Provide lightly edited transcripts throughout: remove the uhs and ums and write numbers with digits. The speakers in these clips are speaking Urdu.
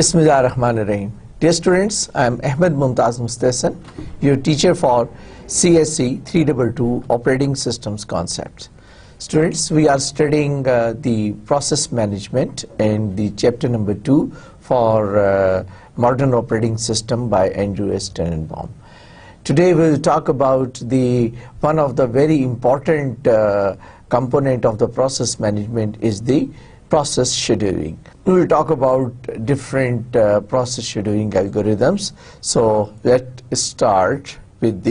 Bismillah ar-Rahman ar-Rahim. Dear students, I am Ahmed Mumtaz Mustahsan, your teacher for CSE 322 Operating Systems Concepts. Students, we are studying the process management in the chapter number 2 for Modern Operating System by Andrew S. Tenenbaum. Today we will talk about one of the very important component of the process management is the process scheduling. We will talk about different process scheduling algorithms. So let's start with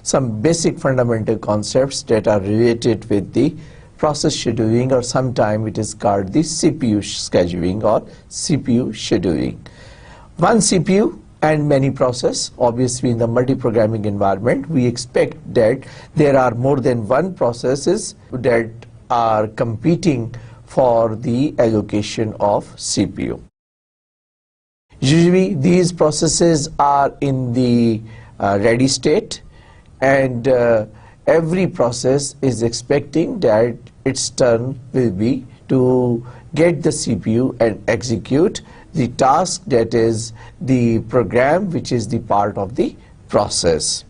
some basic fundamental concepts that are related with the process scheduling, or sometimes it is called the CPU scheduling or CPU scheduling. One CPU and many process. Obviously, in the multi-programming environment, we expect that there are more than one processes that are competing for the allocation of CPU. Usually these processes are in the ready state, and every process is expecting that its turn will be to get the CPU and execute the task, that is the program which is the part of the process.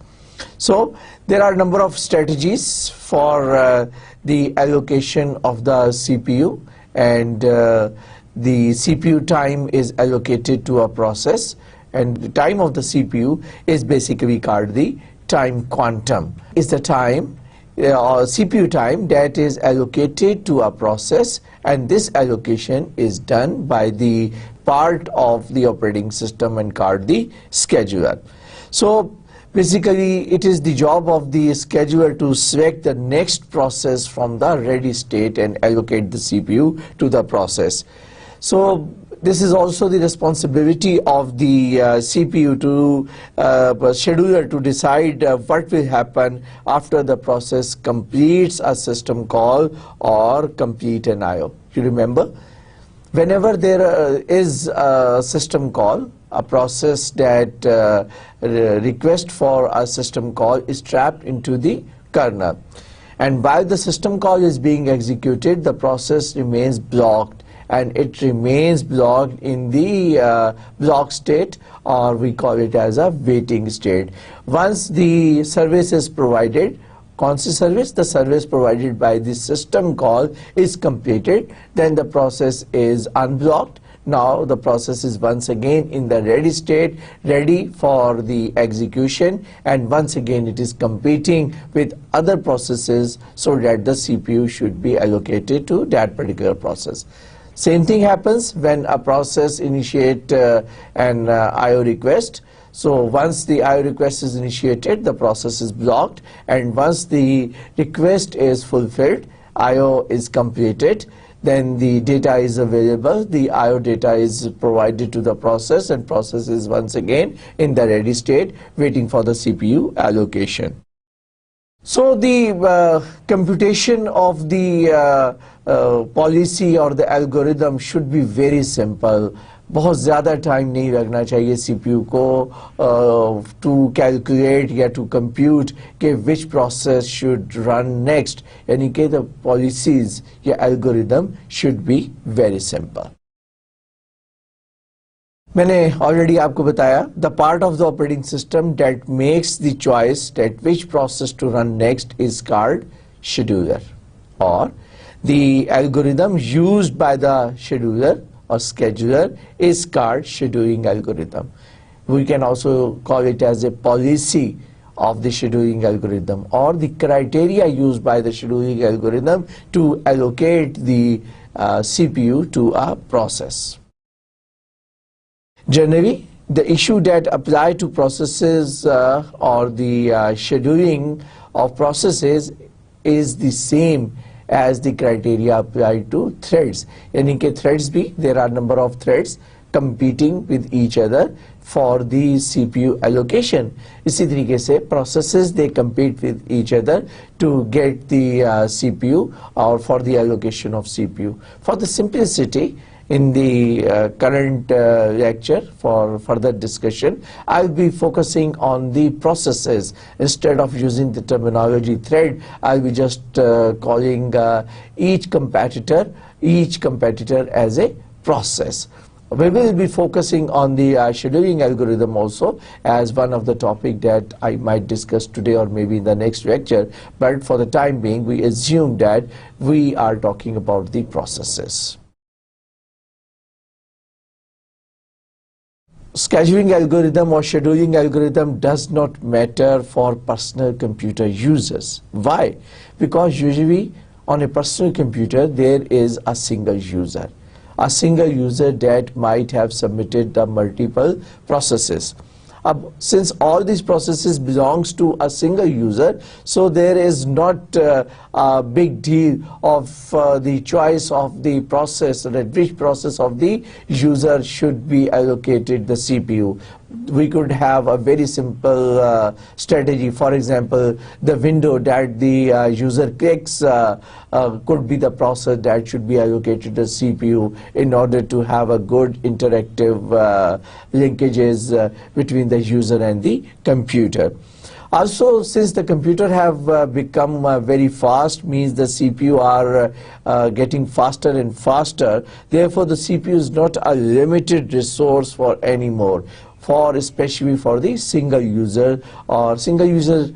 So there are a number of strategies for the allocation of the CPU, and the CPU time is allocated to a process, and the time of the CPU is basically called the time quantum. Is the time CPU time that is allocated to a process, and this allocation is done by the part of the operating system and called the scheduler. So basically, it is the job of the scheduler to select the next process from the ready state and allocate the CPU to the process. So this is also the responsibility of the CPU to scheduler to decide what will happen after the process completes a system call or complete an IO. You remember, whenever there is a system call, a process that request for a system call is trapped into the kernel, and while the system call is being executed, the process remains blocked, and it remains blocked in the block state, or we call it as a waiting state. Once the service is provided, service, the service provided by the system call is completed, then the process is unblocked. Now the process is once again in the ready state, ready for the execution, and once again it is competing with other processes so that the CPU should be allocated to that particular process. Same thing happens when a process initiate an IO request. So once the IO request is initiated, the process is blocked, and once the request is fulfilled, IO is completed, then the data is available, the IO data is provided to the process, and process is once again in the ready state waiting for the CPU allocation. So the computation of the policy or the algorithm should be very simple. بہت زیادہ ٹائم نہیں لگنا چاہیے سی پی یو کو ٹو کیلکولیٹ یا ٹو کمپیوٹ کہ which process should run next, یعنی کہ دا پالیسیز یا algorithm should be very simple. میں نے آلریڈی آپ کو بتایا the part of the operating system that makes the choice that which process to run next is called scheduler, اور the algorithm used by the scheduler or scheduler is called scheduling algorithm. We can also call it as a policy of the scheduling algorithm, or the criteria used by the scheduling algorithm to allocate the CPU to a process. Generally, the issue that apply to processes or the scheduling of processes is the same as the criteria applied to threads. یعنی کہ threads بھی, there are number of threads competing with each other for the CPU allocation. اسی طریقے سے processes they compete with each other to get the CPU or for the allocation of CPU. For the simplicity, in the current lecture for further discussion, I'll be focusing on the processes. Instead of using the terminology thread, I'll be just calling each competitor as a process. We will be focusing on the scheduling algorithm also as one of the topic that I might discuss today or maybe in the next lecture, but for the time being we assume that we are talking about the processes. Scheduling algorithm or scheduling algorithm does not matter for personal computer users. Why? Because usually on a personal computer there is a single user that might have submitted the multiple processes. Since all these processes belongs to a single user, so there is not a big deal of the choice of the process, that which process of the user should be allocated the CPU. We could have a very simple strategy. For example, the window that the user clicks could be the process that should be allocated the CPU in order to have a good interactive linkages between the user and the computer. Also, since the computer have become very fast, means the CPU are getting faster and faster, therefore the CPU is not a limited resource for anymore. Especially for the single user, or single user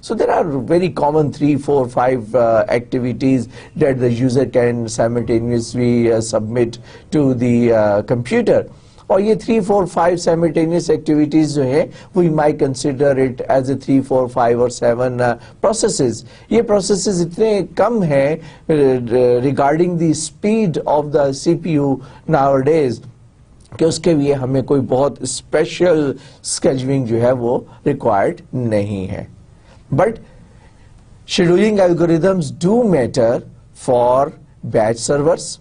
So there are very common 3, 4, 5 activities that the user can simultaneously submit to the computer. اور یہ 3, 4, 5 simultaneous activities جو ہیں we might consider it as a 3, 4, 5 or 7 processes. یہ processes اتنے کم ہیں regarding the speed of the CPU nowadays کہ اس کے لیے ہمیں کوئی بہت special scheduling جو ہے وہ required نہیں ہے. But scheduling algorithms do matter for batch servers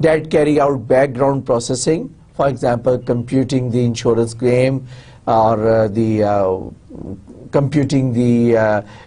that carry out background processing. For example, computing the insurance claim or computing the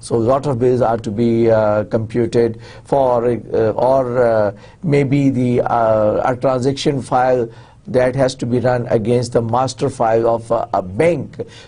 so a lot of bills are to be computed for, or maybe the a transaction file that has to be run against the master file of a bank.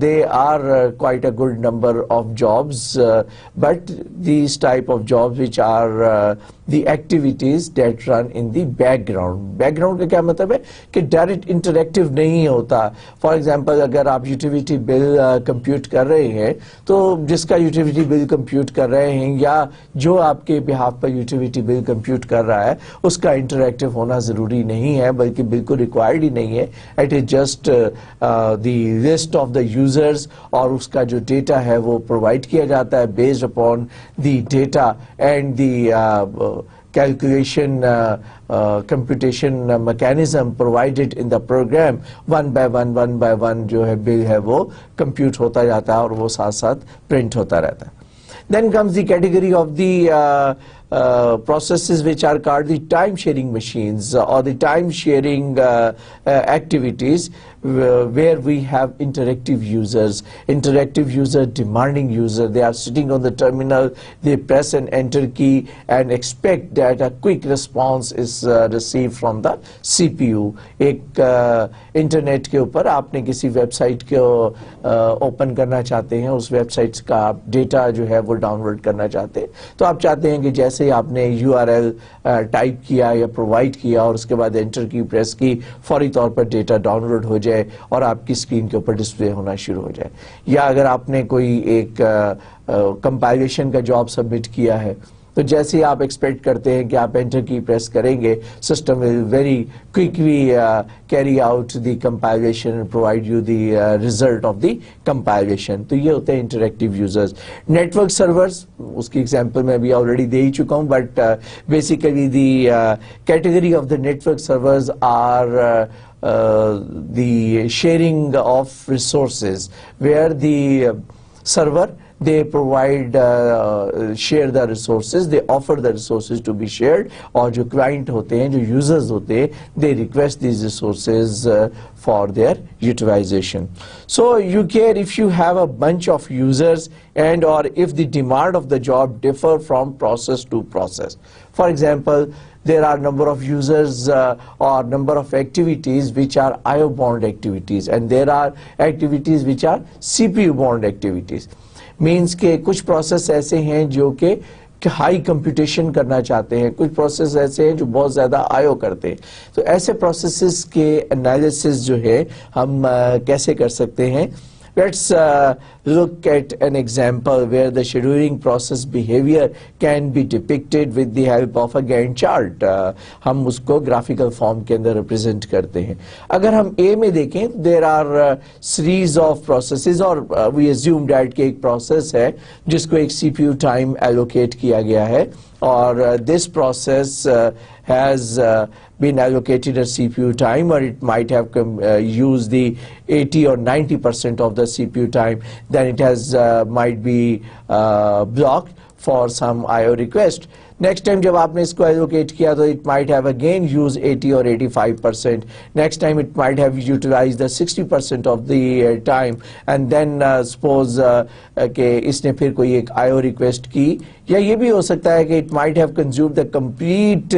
they are quite a good number of jobs, but these type of jobs which are the activities that run in the background. Background کا کیا مطلب ہے کہ ڈائریکٹ انٹریکٹیو نہیں ہوتا. فار ایگزامپل اگر آپ یوٹیلیٹی بل کمپیوٹ کر رہے ہیں تو جس کا یوٹیلیٹی بل کمپیوٹ کر رہے ہیں یا جو آپ کے بہاف پر یوٹیلیٹی بل کمپیوٹ کر رہا ہے اس کا انٹریکٹیو ہونا ضروری نہیں ہے, بلکہ بالکل ریکوائرڈ ہی نہیں ہے. It is just the list of the users, اور اس کا جو ڈیٹا ہے وہ پرووائڈ کیا جاتا ہے based upon the data and the calculation computation mechanism provided in the program. one by one جو ہے bill ہے وہ compute ہوتا جاتا ہے اور وہ ساتھ ساتھ print ہوتا رہتا ہے. Then comes the category of the processes which are called the time sharing machines or the time sharing activities, where we have interactive users, demanding user. They are sitting on the terminal, they press an enter key and expect that a quick response is received from the CPU. ایک انٹرنیٹ کے اوپر آپ نے کسی ویب سائٹ کو اوپن کرنا چاہتے ہیں, اس ویب سائٹ کا آپ ڈیٹا جو ہے وہ ڈاؤن لوڈ کرنا چاہتے ہیں, تو آپ چاہتے ہیں کہ جیسے ہی آپ نے URL ٹائپ کیا یا پرووائڈ کیا اور اس کے بعد انٹر کی پریس کی, فوری طور پر ڈیٹا ڈاؤن لوڈ ہو جائے اور آپ کی اسکرین کے اوپر ڈسپلے ہونا شروع ہو جائے. یا اگر آپ نے کوئی ایک کمپائلیشن کا جاب سبمٹ کیا ہے تو جیسے آپ ایکسپیکٹ کرتے ہیں کہ آپ انٹر کی پریس کریں گے, system will very quickly carry out the compilation and provide you the result of the compilation. تو یہ ہوتے ہیں انٹریکٹیو یوزرز. نیٹورک سرورز, اس کی ایگزامپل میں بھی آلریڈی دے ہی چکا ہوں, but basically the category of the network servers are the sharing of resources, where the server they provide share the resources, they offer the resources to be shared, اور جو client ہوتے ہیں, جو users ہوتے ہیں, they request these resources for their utilization. So you can, if you have a bunch of users and or if the demand of the job differ from process to process. For example, there are number of users or number of activities which are IO bound activities, and there are activities which are CPU bound activities. Means کہ کچھ پروسیس ایسے ہیں جو کہ ہائی کمپیوٹیشن کرنا چاہتے ہیں, کچھ پروسیس ایسے ہیں جو بہت زیادہ آئیو کرتے ہیں. تو ایسے پروسیسز کے انالیسس جو ہے ہم کیسے کر سکتے ہیں. Let's look at an example where the scheduling process behavior can be depicted with the help of a Gantt chart. ہم اس کو graphical form کے اندر represent کرتے ہیں. اگر ہم A میں دیکھیں, there are series of processes, اور we assume that کہ ایک process ہے جس کو ایک CPU time allocate کیا گیا ہے, اور this process has been allocated a CPU time, or it might have used the 80 or 90% of the CPU time, then it has might be blocked for some IO request. Next time جب آپ نے اس کو allocate کیا تو it might have again used 80 or 85%. Next time it might have utilized the 60% of the time, and then suppose کہ اس نے پھر کوئی ایک IO request کی, یا یہ بھی ہو سکتا ہے کہ it might have consumed the complete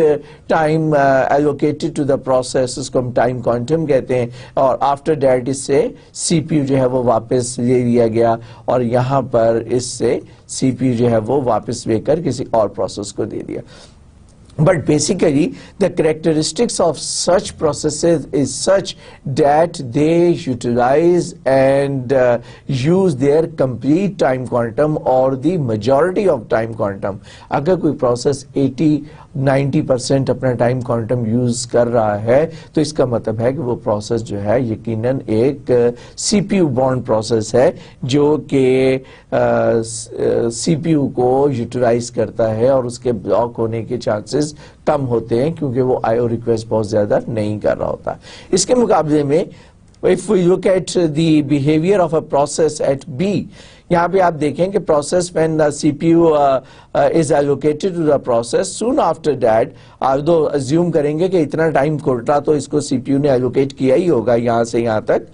time allocated to the process, اس کو ہم time quantum کہتے ہیں, اور after that اس سے CPU جو ہے وہ واپس لے لیا گیا, اور یہاں پر اس سے CPU جو ہے وہ واپس لے کر کسی اور پروسیس کو دے دیا. But basically the characteristics of such processes is such that they utilize and use their complete time quantum or the majority of time quantum. اگر کوئی process 80-90% اپنا ٹائم کوانٹم یوز کر رہا ہے تو اس کا مطلب ہے کہ وہ پروسیس جو ہے یقیناً ایک سی پی یو باؤنڈ پروسیس ہے جو کہ سی پی یو کو یوٹیلائز کرتا ہے, اور اس کے بلاک ہونے کے چانسز کم ہوتے ہیں کیونکہ وہ آئی او ریکویسٹ بہت زیادہ نہیں کر رہا ہوتا. اس کے مقابلے میں if we look at the behavior of a process at B, یہاں پہ آپ دیکھیں کہ process when the CPU is allocated to the process, soon after that, although assume کریں گے کہ اتنا ٹائم کوٹا تو اس کو CPU نے allocate کیا ہی ہوگا, یہاں سے یہاں تک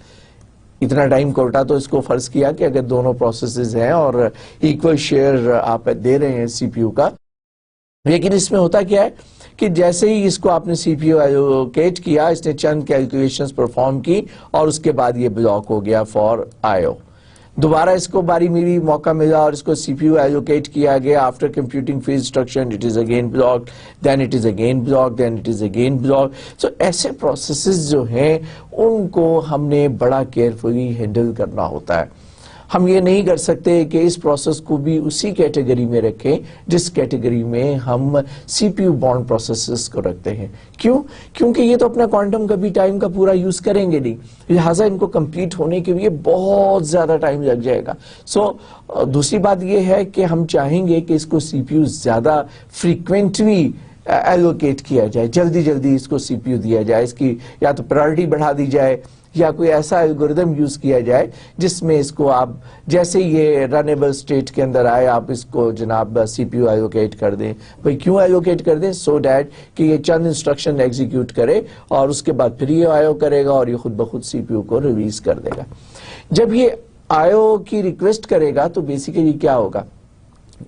اتنا ٹائم کوٹا تو اس کو فرض کیا کہ اگر دونوں پروسیسز ہیں اور ایکول شیئر آپ دے رہے ہیں سی پی یو کا. لیکن اس میں ہوتا کیا ہے کہ جیسے ہی اس کو آپ نے سی پی یو ایلوکیٹ کیا, اس نے چند کیلکولیشنز پرفارم کی اور اس کے بعد یہ بلاک ہو گیا فار آئی او. دوبارہ اس کو باری ملی, موقع ملا اور اس کو سی پی یو ایلوکیٹ کیا گیا. After computing few instruction it is again blocked, then it is again blocked, then it is again blocked. So ایسے پروسیسز جو ہیں ان کو ہم نے بڑا کیئرفلی ہینڈل کرنا ہوتا ہے. ہم یہ نہیں کر سکتے کہ اس پروسیس کو بھی اسی کیٹیگری میں رکھیں جس کیٹیگری میں ہم C P you bound processes کو رکھتے ہیں. کیوں؟ کیونکہ یہ تو اپنا کوانٹم کا بھی ٹائم کا پورا یوز کریں گے نہیں, لہٰذا ان کو کمپلیٹ ہونے کے لیے بہت زیادہ ٹائم لگ جائے گا. سو دوسری بات یہ ہے کہ ہم چاہیں گے کہ اس کو سی پی یو زیادہ فریکوینٹلی ایلوکیٹ کیا جائے, جلدی جلدی اس کو سی پی یو دیا جائے, اس کی یا تو پرائرٹی بڑھا دی جائے یا کوئی ایسا الگوریدم یوز کیا جائے جس میں اس کو آپ جیسے یہ رنیبل اسٹیٹ کے اندر آئے آپ اس کو جناب سی پی یو ایلوکیٹ کر دیں. بھائی کیوں ایلوکیٹ کر دیں؟ سو دیٹ کہ یہ چند انسٹرکشن ایگزیکیوٹ کرے اور اس کے بعد پھر یہ آئی او کرے گا اور یہ خود بخود سی پی یو کو ریلیز کر دے گا. جب یہ آئی او کی ریکویسٹ کرے گا تو بیسیکلی کیا ہوگا؟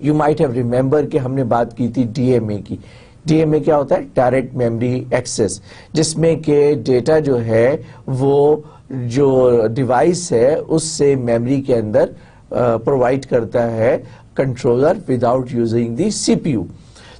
یو مائٹ ہیو ریمبر کہ ہم نے بات کی تھی ڈی ایم اے کی. ڈی ایم اے کیا ہوتا ہے؟ ڈائریکٹ میموری ایکسیس, جس میں کہ ڈیٹا جو ہے وہ جو ڈیوائس ہے اس سے میموری کے اندر پرووائڈ کرتا ہے controller without using the C P U.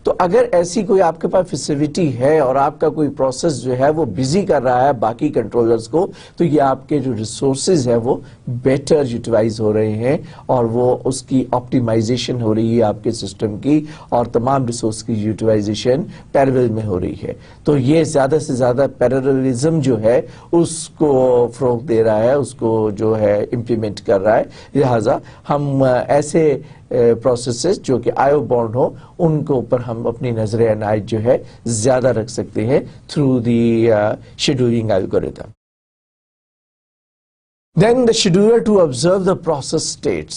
تو اگر ایسی کوئی آپ کے پاس فیسیلٹی ہے اور آپ کا کوئی پروسیس جو ہے وہ بزی کر رہا ہے باقی کنٹرولرز کو, تو یہ آپ کے جو ریسورسز ہیں وہ بیٹر یوٹیلائز ہو رہے ہیں اور وہ اس کی آپٹیمائزیشن ہو رہی ہے آپ کے سسٹم کی, اور تمام ریسورس کی یوٹیلائزیشن پیرلل میں ہو رہی ہے. تو یہ زیادہ سے زیادہ پیرللزم جو ہے اس کو فروغ دے رہا ہے, اس کو جو ہے امپلیمنٹ کر رہا ہے. لہٰذا ہم ایسے پروسیسز جو کہ آئی او باؤنڈ ہو ان کے اوپر ہم اپنی نظر عنایت جو ہے زیادہ رکھ سکتے ہیں through the scheduling algorithm. Then the scheduler to observe the process states.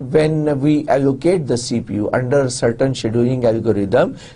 when we allocate the CPU under certain scheduling algorithm,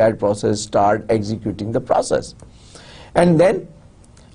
that process start executing the process. And then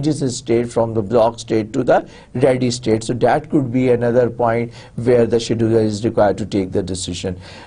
changes its state from the block state to the ready state. So that could be another point where the scheduler is required to take the decision.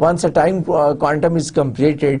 once a time quantum is completed,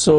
so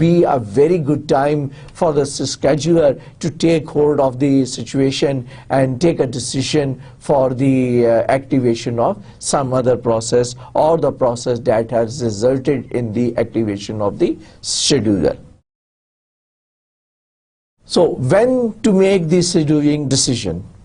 be a very good time for the scheduler to take hold of the situation and take a decision for the activation of some other process or the process that has resulted in the activation of the scheduler. So when to make the scheduling decision?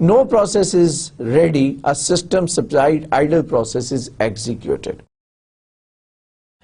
no process is ready, a system supplied idle process is executed.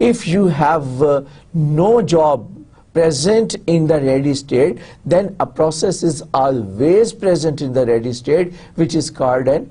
If you have no job present in the ready state, then a process is always present in the ready state, which is called an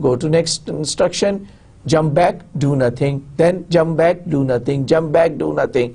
go to next instruction, jump back, do nothing, then jump back, do nothing, jump back, do nothing.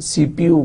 CPU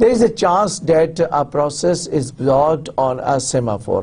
There is a chance that a process is blocked on a semaphore.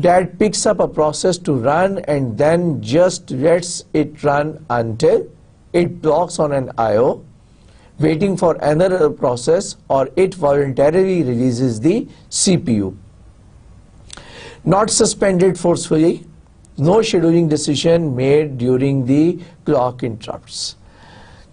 that picks up a process to run and then just lets it run until it blocks on an IO, waiting for another process, or it voluntarily releases the CPU. Not suspended forcefully, no scheduling decision made during the clock interrupts.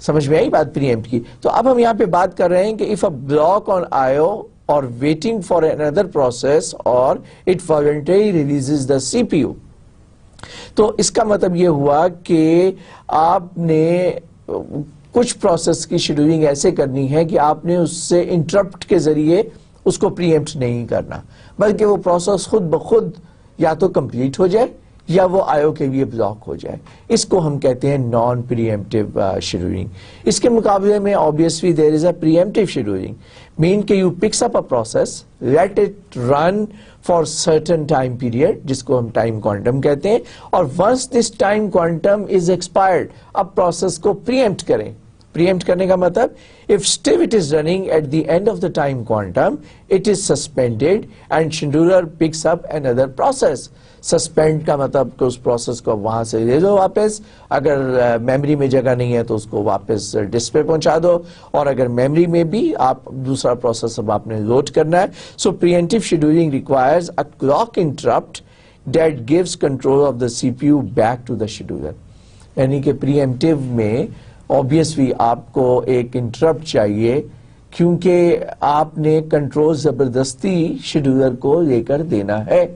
سمجھ میں آئی بات پری ایمپٹ کی؟ تو اب ہم یہاں پہ بات کر رہے ہیں کہ if a block on IO or waiting for another process or it voluntarily releases the CPU. تو اس کا مطلب یہ ہوا کہ آپ نے کچھ پروسیس کی شیڈولنگ ایسے کرنی ہے کہ آپ نے اس سے انٹرپٹ کے ذریعے اس کو پری ایمپٹ نہیں کرنا، بلکہ وہ پروسیس خود بخود یا تو کمپلیٹ ہو جائے یا وہ آئیو کے لیے بلاک ہو جائے. اس کو ہم کہتے ہیں نان پری ایمپٹیو شیڈولنگ. اس کے مقابلے میں obviously there is a preemptive scheduling, mean کہ you picks up a process, let it run for certain time period جس کو ہم ٹائم کوانٹم کہتے ہیں، اور once this time quantum is expired اب پروسیس کو preempt کریں. preempt کرنے کا مطلب if still it is running at the end of the time quantum it is suspended and scheduler picks up another process. Suspend کا مطلب کہ اس پروسیس کو وہاں سے لے لو واپس، اگر میموری میں جگہ نہیں ہے تو اس کو واپس ڈسک پہ پہنچا دو، اور اگر میموری میں بھی آپ دوسرا پروسیس اب آپ نے لوڈ کرنا ہے. So preemptive scheduling requires a clock interrupt that gives control of the C P U back to the scheduler. یعنی کہ پریمپٹیو میں obviously آپ کو ایک انٹرپٹ چاہیے، کیونکہ آپ نے کنٹرول زبردستی شیڈولر کو لے کر دینا ہے.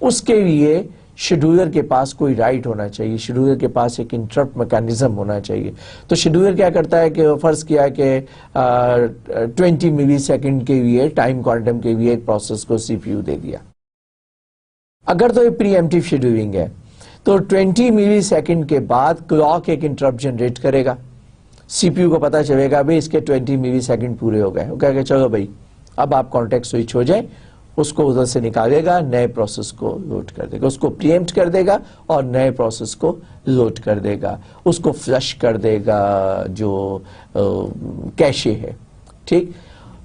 اس کے لیے شیڈولر کے پاس کوئی رائٹ ہونا چاہیے، شیڈولر کے پاس ایک انٹرپٹ میکانزم ہونا چاہیے. تو شیڈولر کیا کرتا ہے کہ فرض کیا کہ 20 ملی سیکنڈ کے لیے ٹائم کوانٹم کے لیے ایک پروسیس کو سی پی یو دے دیا. اگر تو یہ پری ایمپٹیو شیڈولنگ ہے تو 20 ملی سیکنڈ کے بعد کلاک ایک انٹرپٹ جنریٹ کرے گا. سی پی یو کو پتا چلے گا بھائی اس کے 20 ملی سیکنڈ پورے ہو گئے، وہ کہے گا چلو بھائی اب آپ کانٹیکٹ سوئچ ہو جائیں. اس کو ادھر سے نکالے گا، نئے پروسیس کو لوڈ کر دے گا، اس کو پریمپٹ کر دے گا اور نئے پروسیس کو لوڈ کر دے گا، اس کو فلش کر دے گا جو کیشے ہے. ٹھیک.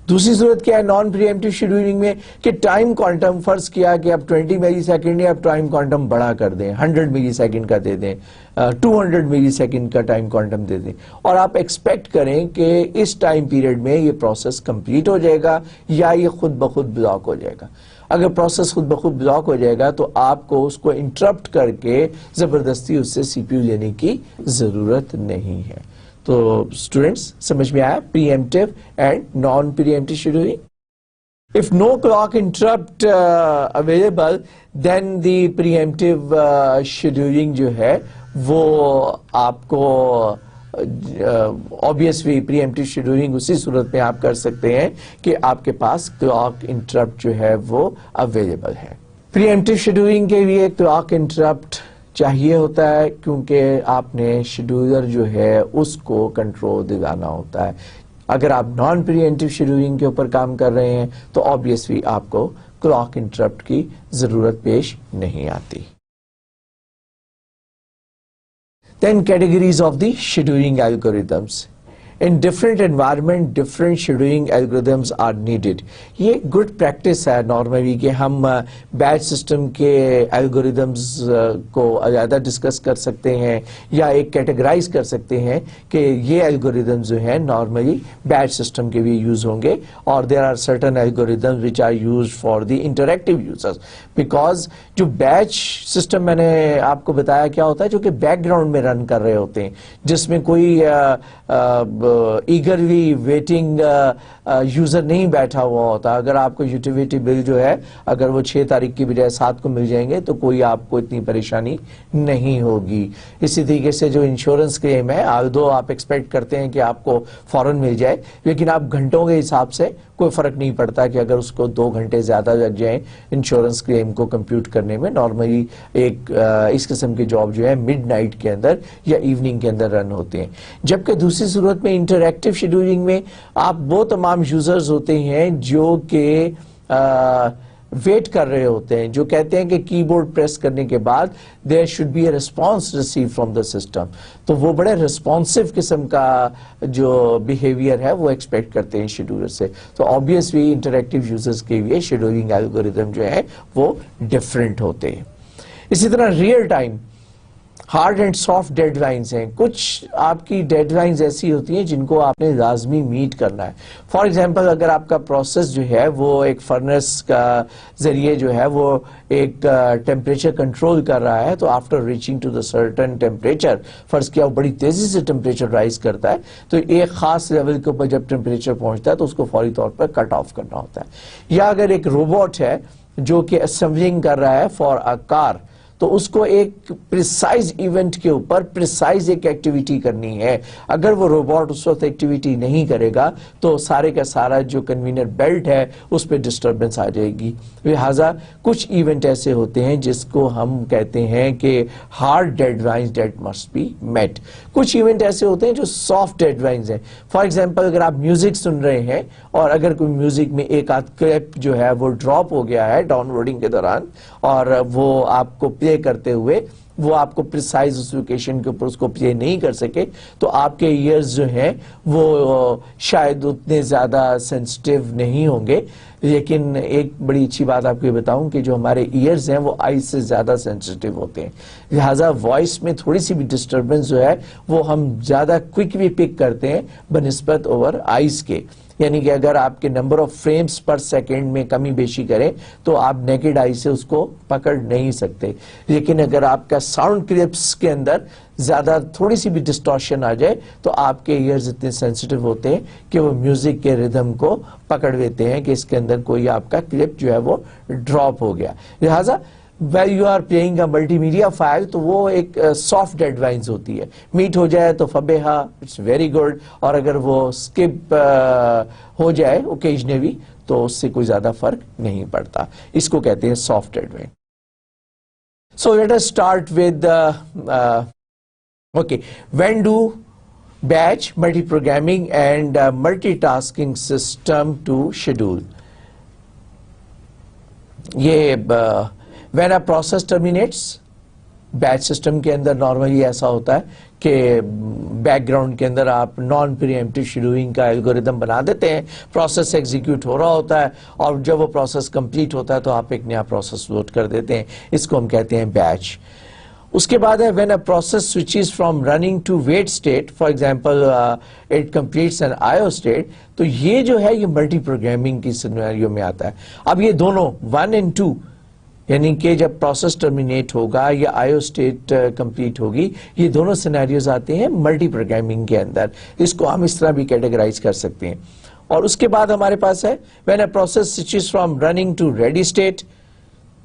دوسری صورت کیا ہے نان پریمپٹیو شیڈولنگ میں کہ ٹائم کوانٹم فرض کیا کہ اب 20 ملی سیکنڈ ہے، اب ٹائم کوانٹم بڑا کر دیں، 100 ملی سیکنڈ کا دے دیں، 200 ملی سیکنڈ کا ٹائم کوانٹم دے دیں، اور آپ ایکسپیکٹ کریں کہ اس ٹائم پیریڈ میں یہ پروسیس کمپلیٹ ہو جائے گا یا یہ خود بخود بلاک ہو جائے گا. اگر پروسیس خود بخود بلاک ہو جائے گا تو آپ کو اس کو انٹرپٹ کر کے زبردستی اس سے سی پی یو لینے کی ضرورت نہیں ہے. تو اسٹوڈینٹس سمجھ میں آیا preemptive and non preemptive scheduling. If no clock interrupt available then the preemptive scheduling جو ہے وہ آپ کو obviously preemptive scheduling اسی صورت میں آپ کر سکتے ہیں کہ آپ کے پاس clock interrupt جو ہے وہ available ہے. preemptive scheduling کے لیے clock interrupt چاہیے ہوتا ہے کیونکہ آپ نے شیڈولر جو ہے اس کو کنٹرول دلانا ہوتا ہے. اگر آپ نان پریمپٹیو شیڈولنگ کے اوپر کام کر رہے ہیں تو obviously آپ کو کلاک انٹرپٹ کی ضرورت پیش نہیں آتی. Then categories of the scheduling algorithms. In different environment, different scheduling algorithms are needed. یہ گڈ پریکٹس ہے نارملی کہ ہم بیچ سسٹم کے الگوریدمز کو زیادہ ڈسکس کر سکتے ہیں یا ایک کیٹیگرائز کر سکتے ہیں کہ یہ الگوریدمز جو ہیں نارملی بیچ سسٹم کے بھی یوز ہوں گے، اور there are certain algorithms which are used for the interactive users. Because جو بیچ سسٹم میں نے آپ کو بتایا کیا ہوتا ہے جو کہ بیک گراؤنڈ میں رن کر رہے ہوتے ہیں، جس میں کوئی ایگرلی ویٹنگ یوزر نہیں بیٹھا ہوا ہوتا. اگر آپ کو یوٹیلیٹی بل جو ہے اگر وہ 6 تاریخ کی بجائے 7 کو مل جائیں گے تو کوئی آپ کو اتنی پریشانی نہیں ہوگی. اسی طریقے سے جو انشورنس کلیم ہے آلدو آپ ایکسپیکٹ کرتے ہیں کہ آپ کو فوراً مل جائے، لیکن آپ گھنٹوں کے حساب سے کوئی فرق نہیں پڑتا کہ اگر اس کو 2 گھنٹے زیادہ لگ جائیں انشورنس کلیم کو کمپیوٹ کرنے میں. نارملی ایک اس قسم کی جاب جو ہے مڈ نائٹ کے اندر یا ایوننگ کے اندر رن ہوتے ہیں. جبکہ دوسری صورت میں انٹریکٹیو شیڈولنگ میں آپ وہ تمام یوزرز ہوتے ہیں جو کہ ویٹ کر رہے ہوتے ہیں، جو کہتے ہیں کہ کی بورڈ پریس کرنے کے بعد there should be a response received from the system. تو وہ بڑے ریسپونسو قسم کا جو بیہیویئر ہے وہ ایکسپیکٹ کرتے ہیں شیڈولر سے. تو obviously انٹریکٹیو یوزرز کے لیے شیڈولنگ الگوریدم جو ہے وہ ڈفرینٹ ہوتے ہیں. اسی طرح real time hard and soft deadlines ہیں. کچھ آپ کی ڈیڈ لائنز ایسی ہوتی ہیں جن کو آپ نے لازمی میٹ کرنا ہے. فار ایگزامپل اگر آپ کا پروسیس جو ہے وہ ایک فرنس کا ذریعے جو ہے وہ ایک ٹیمپریچر کنٹرول کر رہا ہے، تو after reaching to the certain temperature, فرض کیا وہ بڑی تیزی سے ٹیمپریچر رائز کرتا ہے، تو ایک خاص لیول کے اوپر جب ٹیمپریچر پہنچتا ہے تو اس کو فوری طور پر کٹ آف کرنا ہوتا ہے. یا اگر ایک روبوٹ ہے جو کہ اسمبلنگ کر رہا ہے فار اے کار، تو اس کو ایک پریسائز ایونٹ کے اوپر پریسائز ایک ایکٹیویٹی کرنی ہے. اگر وہ روبوٹ اس وقت ایکٹیویٹی نہیں کرے گا تو سارے کا سارا جو کنوینر بیلٹ ہے اس پہ ڈسٹربنس آ جائے گی. لہٰذا کچھ ایونٹ ایسے ہوتے ہیں جس کو ہم کہتے ہیں کہ hard deadlines that must be met. کچھ ایونٹ ایسے ہوتے ہیں جو سافٹ ڈیڈ لائنز ہیں. فار ایگزامپل اگر آپ میوزک سن رہے ہیں اور اگر کوئی میوزک میں ایک آدھ کلپ جو ہے وہ ڈراپ ہو گیا ہے ڈاؤن لوڈنگ کے دوران، اور وہ آپ کو پلے کرتے ہوئے وہ آپ کو پریسائز اس لوکیشن کے اوپر اس کو پلے نہیں کر سکے، تو آپ کے ایئرز جو ہیں وہ شاید اتنے زیادہ سینسٹیو نہیں ہوں گے. لیکن ایک بڑی اچھی بات آپ کو یہ بتاؤں کہ جو ہمارے ایئرز ہیں وہ آئز سے زیادہ سینسٹیو ہوتے ہیں. لہٰذا وائس میں تھوڑی سی بھی ڈسٹربنس جو ہے وہ ہم زیادہ کوئکلی پک کرتے ہیں بنسبت اوور آئز کے. یعنی کہ اگر آپ کے number of frames per second میں کمی بیشی کریں تو آپ نیکڈ آئی سے اس کو پکڑ نہیں سکتے. لیکن اگر آپ کا ساؤنڈ کلپس کے اندر زیادہ تھوڑی سی بھی ڈسٹورشن آ جائے تو آپ کے ایئرز اتنے سینسٹیو ہوتے ہیں کہ وہ میوزک کے ردھم کو پکڑ لیتے ہیں کہ اس کے اندر کوئی آپ کا کلپ جو ہے وہ ڈراپ ہو گیا. لہٰذا while you are playing a multimedia file تو وہ ایک سافٹ ڈیڈ لائنز ہوتی ہے. میٹ ہو جائے تو فبیہا اٹس ویری گڈ، اور اگر وہ اسکپ ہو جائے اوکیجنلی تو اس سے کوئی زیادہ فرق نہیں پڑتا. اس کو کہتے ہیں soft deadline. So let us start with okay when do batch multiprogramming and multitasking system to schedule. یہ when a process terminates، batch system کے اندر نارملی ایسا ہوتا ہے کہ بیک گراؤنڈ کے اندر آپ نان پری ایمپٹیو شیڈولنگ کا الگوریدم بنا دیتے ہیں، پروسیس ایگزیکیوٹ ہو رہا ہوتا ہے اور جب وہ پروسیس کمپلیٹ ہوتا ہے تو آپ ایک نیا پروسیس لوڈ کر دیتے ہیں. اس کو ہم کہتے ہیں بیچ. اس کے بعد ہے when a process switches from running to wait state، for example it completes an IO state، تو یہ جو ہے یہ ملٹی پروگرامنگ کی سینیریو میں آتا ہے. اب یہ دونوں 1 and 2، یعنی کہ جب پروسیس ٹرمینیٹ ہوگا یا آئیو اسٹیٹ کمپلیٹ ہوگی، یہ دونوں سینیریوز آتے ہیں ملٹی پروگرامنگ کے اندر. اس کو ہم اس طرح بھی کیٹیگرائز کر سکتے ہیں. اور اس کے بعد ہمارے پاس ہے when a process switches from running to ready state،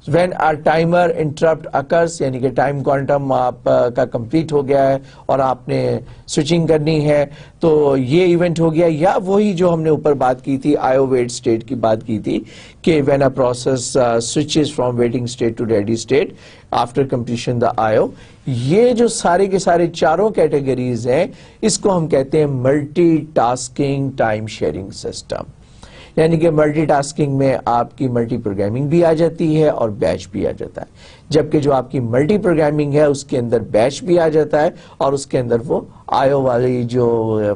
when a timer interrupt occurs، یعنی کہ ٹائم کوانٹم آپ کا کمپلیٹ ہو گیا ہے اور آپ نے سوئچنگ کرنی ہے تو یہ ایونٹ ہو گیا. یا وہی جو ہم نے اوپر بات کی تھی آئیو ویٹ اسٹیٹ کی بات کی تھی کہ when a process switches from waiting state to ready state after completion the IO. یہ جو سارے کے سارے چاروں کیٹیگریز ہیں اس کو ہم کہتے ہیں multi tasking time sharing system. یعنی کہ ملٹی ٹاسکنگ میں آپ کی ملٹی پروگرامنگ بھی آ جاتی ہے اور بیچ بھی آ جاتا ہے، جبکہ جو آپ کی ملٹی پروگرامنگ ہے اس کے اندر بیچ بھی آ جاتا ہے اور اس کے اندر وہ آئیو والی جو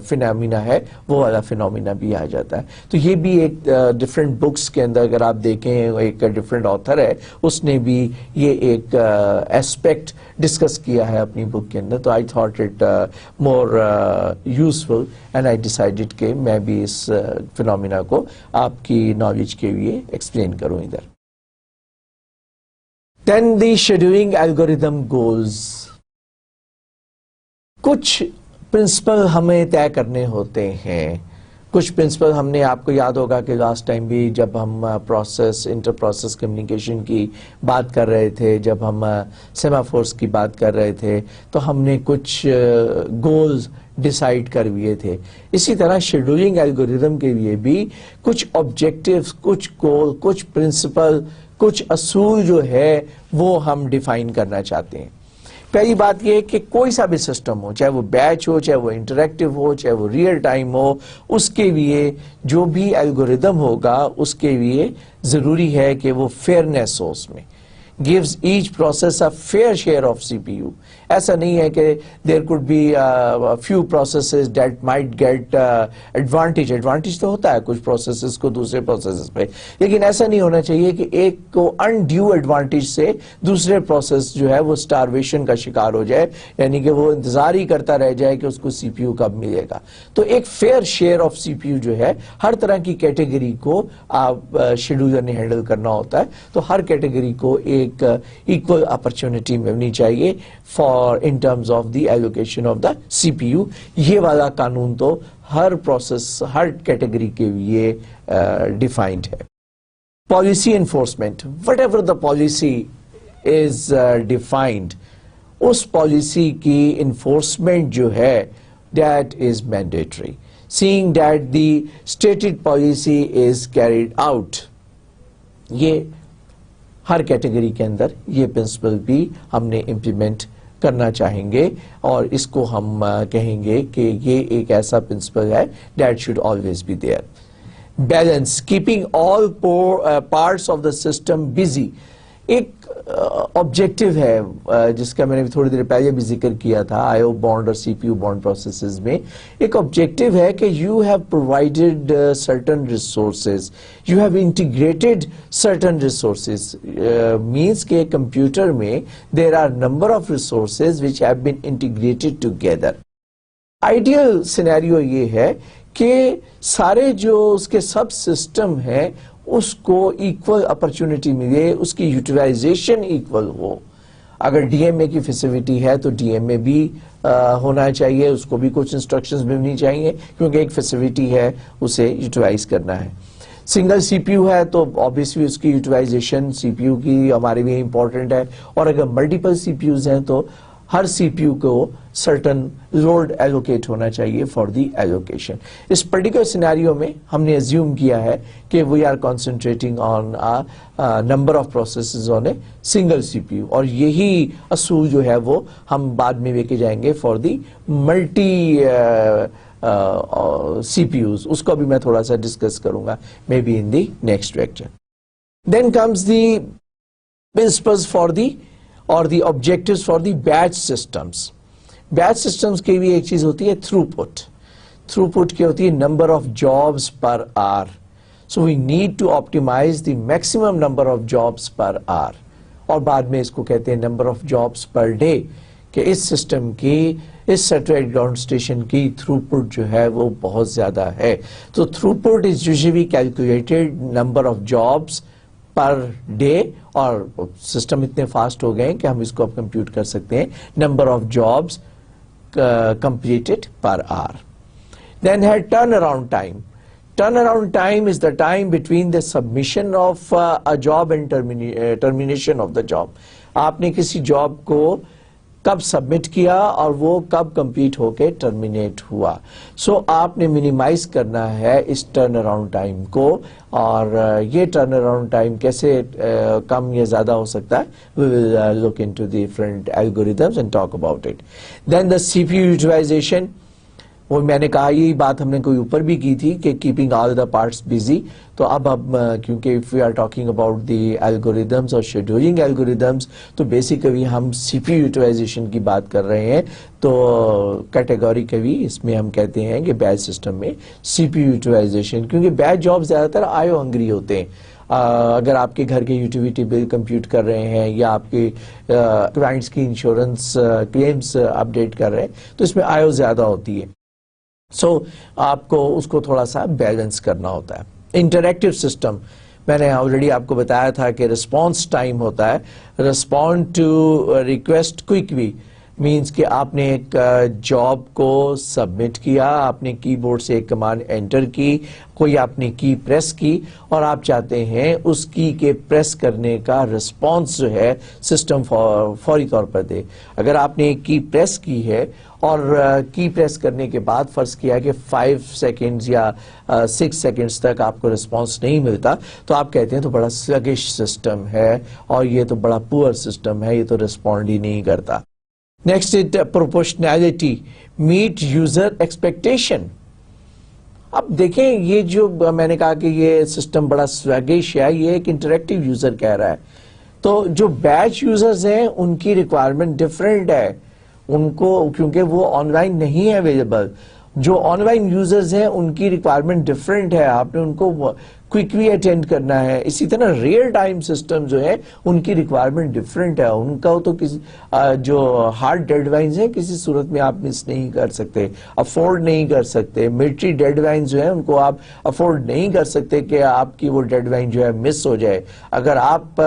فینامینا ہے وہ والا فینامینا بھی آ جاتا ہے. تو یہ بھی ایک ڈفرینٹ بکس کے اندر اگر آپ دیکھیں ایک ڈفرینٹ آتھر ہے اس نے بھی یہ ایک ایسپیکٹ ڈسکس کیا ہے اپنی بک کے اندر. تو I thought it more useful and I decided کہ میں بھی اس فینامینا کو آپ کی نالج کے لیے ایکسپلین کروں ادھر. Then the scheduling algorithm goals. کچھ پرنسپل ہمیں طے کرنے ہوتے ہیں. کچھ پرنسپل ہم نے آپ کو یاد ہوگا کہ لاسٹ ٹائم بھی جب ہم پروسیس انٹر پروسیس کمیونیکیشن کی بات کر رہے تھے، جب ہم سیمافورس کی بات کر رہے تھے تو ہم نے کچھ گولز ڈیسائیڈ کر لیے تھے. اسی طرح شیڈولنگ الگوریدم کے لیے بھی کچھ آبجیکٹیوز، کچھ گول، کچھ پرنسپل، کچھ اصول جو ہے وہ ہم ڈیفائن کرنا چاہتے ہیں. پہلی بات یہ ہے کہ کوئی سا بھی سسٹم ہو، چاہے وہ بیچ ہو، چاہے وہ انٹریکٹیو ہو، چاہے وہ ریئل ٹائم ہو، اس کے لیے جو بھی الگوریدم ہوگا اس کے لیے ضروری ہے کہ وہ فیئرنیس ہو اس میں. gives each process a fair share of CPU. ایسا نہیں ہے کہ there could be few processes that might get advantage. Advantage تو ہوتا ہے کچھ processes کو دوسرے processes پہ, لیکن ایسا نہیں ہونا چاہیے کہ ایک کو undue advantage سے دوسرے process جو ہے وہ starvation کا شکار ہو جائے, یعنی کہ وہ انتظار ہی کرتا رہ جائے کہ اس کو CPU کب ملے گا. تو ایک fair share of CPU جو ہے ہر طرح کی کیٹیگری کو آپ شیڈولر نے ہینڈل کرنا ہوتا ہے, تو ہر کیٹیگری کو ایک equal opportunity ملنی چاہیے in terms of the allocation of the CPU. یہ والا قانون تو ہر پروسیس ہر کیٹیگری کے لیے ڈیفائنڈ ہے. Policy enforcement, whatever the policy is defined, اس پالیسی کی انفورسمنٹ جو ہے that is mandatory, seeing that the stated policy is carried out. یہ ہر کیٹیگری کے اندر یہ پرنسپل بھی ہم نے امپلیمنٹ کرنا چاہیں گے, اور اس کو ہم کہیں گے کہ یہ ایک ایسا پرنسپل ہے that should always be there. Balance, keeping all parts of the system busy. ایک آبجیکٹو ہے جس کا میں نے تھوڑی دیر پہلے بھی ذکر کیا تھا آئیو بانڈ اور C P U bound processes میں. ایک آبجیکٹو ہے کہ you have provided certain resources, you have integrated certain resources, means کہ کمپیوٹر میں there are number of resources which have been integrated together. Ideal scenario یہ ہے کہ سارے جو اس کے سب سسٹم ہیں اس کو ایکول اپرچونٹی ملے, اس کی یوٹیلائزیشن ایکول ہو. اگر ڈی ایم اے کی فیسیلٹی ہے تو ڈی ایم اے بھی ہونا چاہیے, اس کو بھی کچھ انسٹرکشنز ملنی چاہیے کیونکہ ایک فیسیلٹی ہے اسے یوٹیلائز کرنا ہے. سنگل سی پی یو ہے تو آبویسلی اس کی یوٹیلائزیشن سی پی یو کی ہمارے لیے امپورٹنٹ ہے, اور اگر ملٹیپل سی پی یوز ہیں تو ہر سی پی یو کو سرٹن لوڈ ایلوکیٹ ہونا چاہیے فار دی ایلوکیشن. اس پرٹیکولر سینیریو میں ہم نے ازیوم کیا ہے کہ we are concentrating on number of processes on a single C P U, اور یہی اصول جو ہے وہ ہم بعد میں لے کے جائیں گے for the multi C P Us. اس کو بھی میں تھوڑا سا ڈسکس کروں گا maybe in the next lecture. Then comes the principles for the or the objectives for the batch systems. Batch systems کی بھی ایک چیز ہوتی ہے تھرو پٹ. تھرو پٹ کی ہوتی ہے number of jobs per hour. So we need to optimize the maximum number of jobs per hour, اور بعد میں اس کو کہتے ہیں number of jobs per day, کہ اس سسٹم کی اس سیٹلائٹ گراؤنڈ اسٹیشن کی تھرو پٹ جو ہے وہ بہت زیادہ ہے. تو throughput is usually calculated number of jobs per day, اور سسٹم اتنے فاسٹ ہو گئے کہ ہم اس کو اب کمپیوٹ کر سکتے ہیں number of jobs completed per hour. Then had turnaround time. Turnaround time is the time between the submission of a job and termination of the job. آپ نے کسی جاب کو کب سبمٹ کیا اور وہ کب کمپلیٹ ہو کے ٹرمینیٹ ہوا. سو آپ نے منیمائز کرنا ہے اس ٹرن اراؤنڈ ٹائم کو, اور یہ ٹرن اراؤنڈ ٹائم کیسے کم یا زیادہ ہو سکتا ہے, we will look into the different algorithms and talk about it. Then the C P U utilization, وہ میں نے کہا یہی بات ہم نے کوئی اوپر بھی کی تھی کہ keeping all the parts busy. تو اب کیونکہ if we are talking about the algorithms اور شیڈولنگ الگوریدمز, تو بیسیکلی ہم سی پی یو یوٹیلائزیشن کی بات کر رہے ہیں. تو کیٹیگوریکلی اس میں ہم کہتے ہیں کہ بیچ سسٹم میں سی پی یو یوٹیلائزیشن, کیونکہ بیچ جاب زیادہ تر آئیو ہنگری ہوتے ہیں. اگر آپ کے گھر کے یوٹیلیٹی بل کمپیوٹ کر رہے ہیں یا آپ کے کلائنٹس کی انشورنس کلیمز اپڈیٹ کر رہے ہیں تو اس میں آئیو زیادہ ہوتی ہے. سو آپ کو اس کو تھوڑا سا بیلنس کرنا ہوتا ہے. انٹریکٹیو سسٹم, میں نے آلریڈی آپ کو بتایا تھا کہ رسپانس ٹائم ہوتا ہے. Respond to request quickly means کہ آپ نے ایک جاب کو سبمٹ کیا, آپ نے کی بورڈ سے ایک کمانڈ انٹر کی, کوئی آپ نے کی پریس کی, اور آپ چاہتے ہیں اس کی کے پریس کرنے کا رسپانس جو ہے سسٹم فوری طور پر دے. اگر آپ نے ایک کی پریس کی ہے اور کی پریس کرنے کے بعد فرض کیا کہ 5 سیکنڈز یا 6 سیکنڈز تک آپ کو رسپانس نہیں ملتا, تو آپ کہتے ہیں تو بڑا سلگش سسٹم ہے اور یہ تو بڑا پور سسٹم ہے, یہ تو رسپونڈ ہی نہیں کرتا. Next is proportionality, meet user expectation. اب دیکھیں یہ جو میں نے کہا کہ یہ سسٹم بڑا سلگش ہے, یہ ایک انٹریکٹیو یوزر کہہ رہا ہے تو جو بیچ یوزرز ہیں ان کی ریکوائرمنٹ ڈفرینٹ ہے, ان کو کیونکہ وہ آن لائن نہیں ہے اویلیبل. جو آن لائن یوزرز ہیں ان کی ریکوائرمنٹ ڈفرینٹ ہے, آپ نے ان کو کوئکلی اٹینڈ کرنا ہے. اسی طرح ریئل ٹائم سسٹم جو ہے ان کی ریکوائرمنٹ ڈفرینٹ ہے, ان کا تو جو ہارڈ ڈیڈ لائنز ہیں کسی صورت میں آپ مس نہیں کر سکتے, افورڈ نہیں کر سکتے. ملٹری ڈیڈ لائنز جو ہیں ان کو آپ افورڈ نہیں کر سکتے کہ آپ کی وہ ڈیڈ لائن جو ہے مس ہو جائے. اگر آپ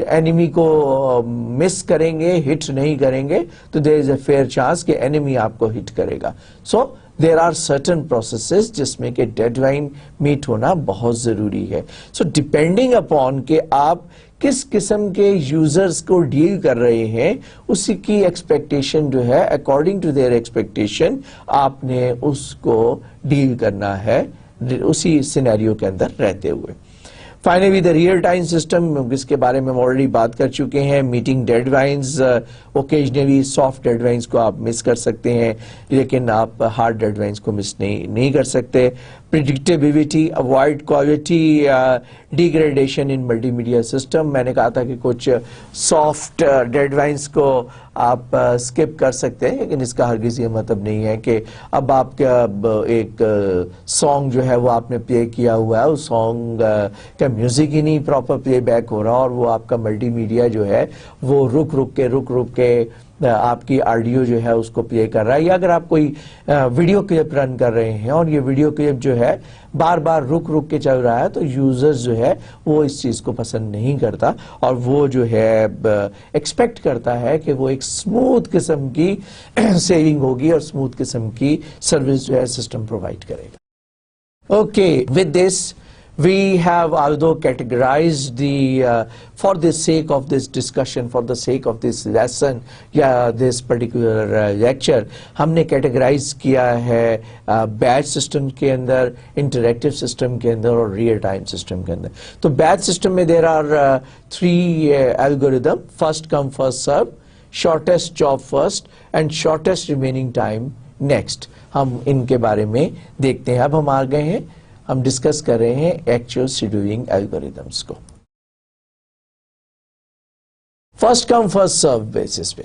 انیمی کو مس کریں گے, ہٹ نہیں کریں گے, تو دیر از اے فیئر چانس کہ انیمی آپ کو ہٹ کرے گا. سو دیر آر سرٹن پروسیسز جس میں کہ ڈیڈ لائن میٹ ہونا بہت ضروری ہے. سو ڈپینڈنگ اپون کہ آپ کس قسم کے یوزرز کو ڈیل کر رہے ہیں, اسی کی ایکسپیکٹیشن جو ہے اکارڈنگ ٹو دیئر ایکسپیکٹیشن آپ نے اس کو ڈیل کرنا ہے اسی سینیریو کے اندر رہتے ہوئے. Finally the real time system, جس کے بارے میں ہم آلریڈی بات کر چکے ہیں. Meeting deadlines, occasionally soft deadlines کو آپ مس کر سکتے ہیں لیکن آپ ہارڈ ڈیڈ لائنز کو مس نہیں کر سکتے. Predictability, avoid quality degradation in multimedia system. میں نے کہا تھا کہ کچھ سافٹ ڈیڈ لائنز کو آپ اسکپ کر سکتے ہیں, لیکن اس کا ہرگز یہ مطلب نہیں ہے کہ اب آپ کا ایک سانگ جو ہے وہ آپ نے پلے کیا ہوا ہے, اس سانگ کا میوزک ہی نہیں پراپر پلے بیک ہو رہا اور وہ آپ کا ملٹی میڈیا جو ہے وہ رک رک کے آپ کی آڈیو جو ہے اس کو پلے کر رہا ہے. یا اگر آپ کوئی ویڈیو کلپ رن کر رہے ہیں اور یہ ویڈیو کلپ جو ہے بار بار رک کے چل رہا ہے, تو یوزرز جو ہے وہ اس چیز کو پسند نہیں کرتا اور وہ جو ہے ایکسپیکٹ کرتا ہے کہ وہ ایک سموتھ قسم کی سیونگ ہوگی اور سموتھ قسم کی سروس جو ہے سسٹم پرووائڈ کرے گا. Okay, with this we have although categorized for the sake of this discussion, for the sake of this lesson یا this particular lecture, ہم نے categorize کیا ہے بیچ سسٹم کے اندر, انٹریکٹیو سسٹم کے اندر اور ریئل ٹائم سسٹم کے اندر. تو بیچ سسٹم میں there are three algorithm: first come first serve, shortest job first and shortest remaining time next. ہم ان کے بارے میں دیکھتے ہیں. اب ہم آ گئے ہیں, ہم ڈسکس کر رہے ہیں ایکچوئل شیڈولنگ الگوریدمس کو. First come first serve basis پہ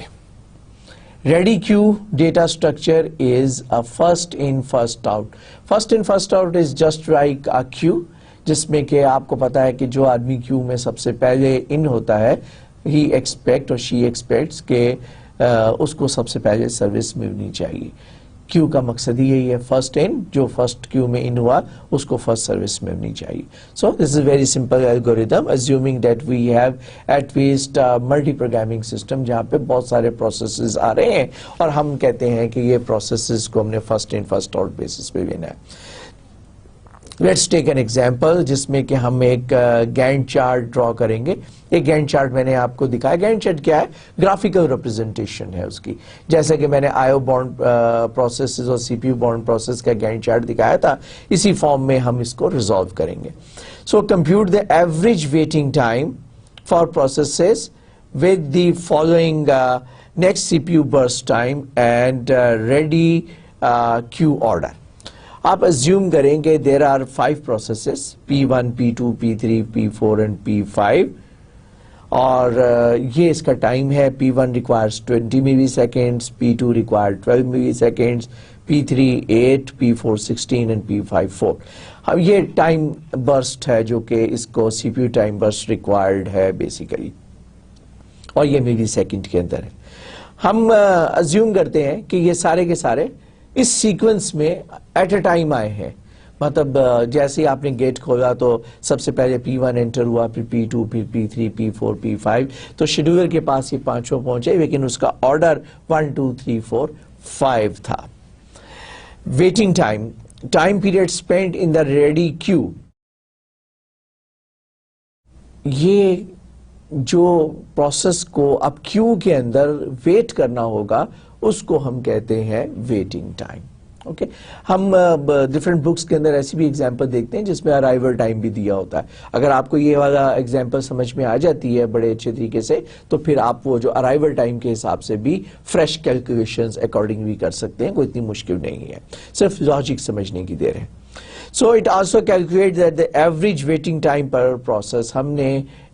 ready queue data structure is a first in first out. First in first out is just like a queue, جس میں کہ آپ کو پتا ہے کہ جو آدمی کیو میں سب سے پہلے ان ہوتا ہے, ہی ایکسپیکٹ اور شی ایکسپیکٹس کہ اس کو سب سے پہلے سروس ملنی چاہیے. کیو کا مقصد ہی یہی ہے, فرسٹ ان, جو فرسٹ کیو میں ان ہوا اس کو فرسٹ سروس ملنی چاہیے. So this is very simple algorithm assuming that we have at least multiprogramming system جہاں پہ بہت سارے پروسیسز آ رہے ہیں اور ہم کہتے ہیں کہ یہ پروسیسز کو ہم نے first in first out basis پہ لینا ہے. لیٹس ٹیک این ایگزامپل جس میں کہ ہم ایک گینٹ چارٹ ڈرا کریں گے. ایک گینٹ چارٹ میں نے آپ کو دکھایا. گینٹ چارٹ کیا ہے؟ گرافیکل ریپرزنٹیشن ہے اس کی. جیسے کہ میں نے آئیو بانڈ پروسیسز اور C P U bond process کا گینٹ چارٹ دکھایا تھا, اسی فارم میں ہم اس کو ریزالو کریں گے. So compute the average waiting time for processes with the following next C P U burst time and ready queue order. آپ ازیوم کریں کہ there are 5 processes, P1, P2, P3, P4 and P5 اور یہ اس کا ٹائم ہے. P1 requires 20 milliseconds, P2 requires 12 milliseconds, P3 8, P4 16 and P5 4. اب یہ ٹائم برسٹ ہے جو کہ اس کو C P U time burst required ہے بیسیکلی, اور یہ ملی سیکنڈ کے اندر ہے. ہم ازیوم کرتے ہیں کہ یہ سارے کے سارے اس سیکوینس میں ایٹ اے ٹائم آئے ہیں. مطلب جیسے آپ نے گیٹ کھولا تو سب سے پہلے P1 انٹر ہوا, پھر P2, پھر P3, P4, P5. تو شیڈولر کے پاس یہ پانچوں پہنچے, لیکن اس کا آرڈر 1 2 3 4 5 تھا. Waiting time, time period spend in the ready queue. یہ جو پروسیس کو اب کیو کے اندر ویٹ کرنا ہوگا اس کو ہم کہتے ہیں ویٹنگ ٹائم. اوکے, ہم ڈفرینٹ بکس کے اندر ایسی بھی ایگزامپل دیکھتے ہیں جس میں ارائیول ٹائم بھی دیا ہوتا ہے. اگر آپ کو یہ والا ایگزامپل سمجھ میں آ جاتی ہے بڑے اچھے طریقے سے, تو پھر آپ وہ جو ارائیول ٹائم کے حساب سے بھی فریش کیلکولیشنز اکارڈنگ بھی کر سکتے ہیں. کوئی اتنی مشکل نہیں ہے, صرف لاجک سمجھنے کی دیر ہے. So it also calculates that the average waiting time per process. ہم نے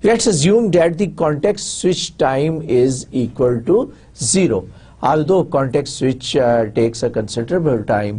Let's assume that the context switch time is equal to 0. Although context switch takes a considerable time,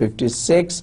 56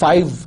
5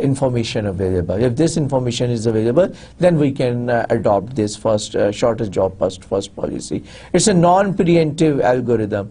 information available. If this information is available, then we can adopt this shortest job first policy. It's a non-preemptive algorithm.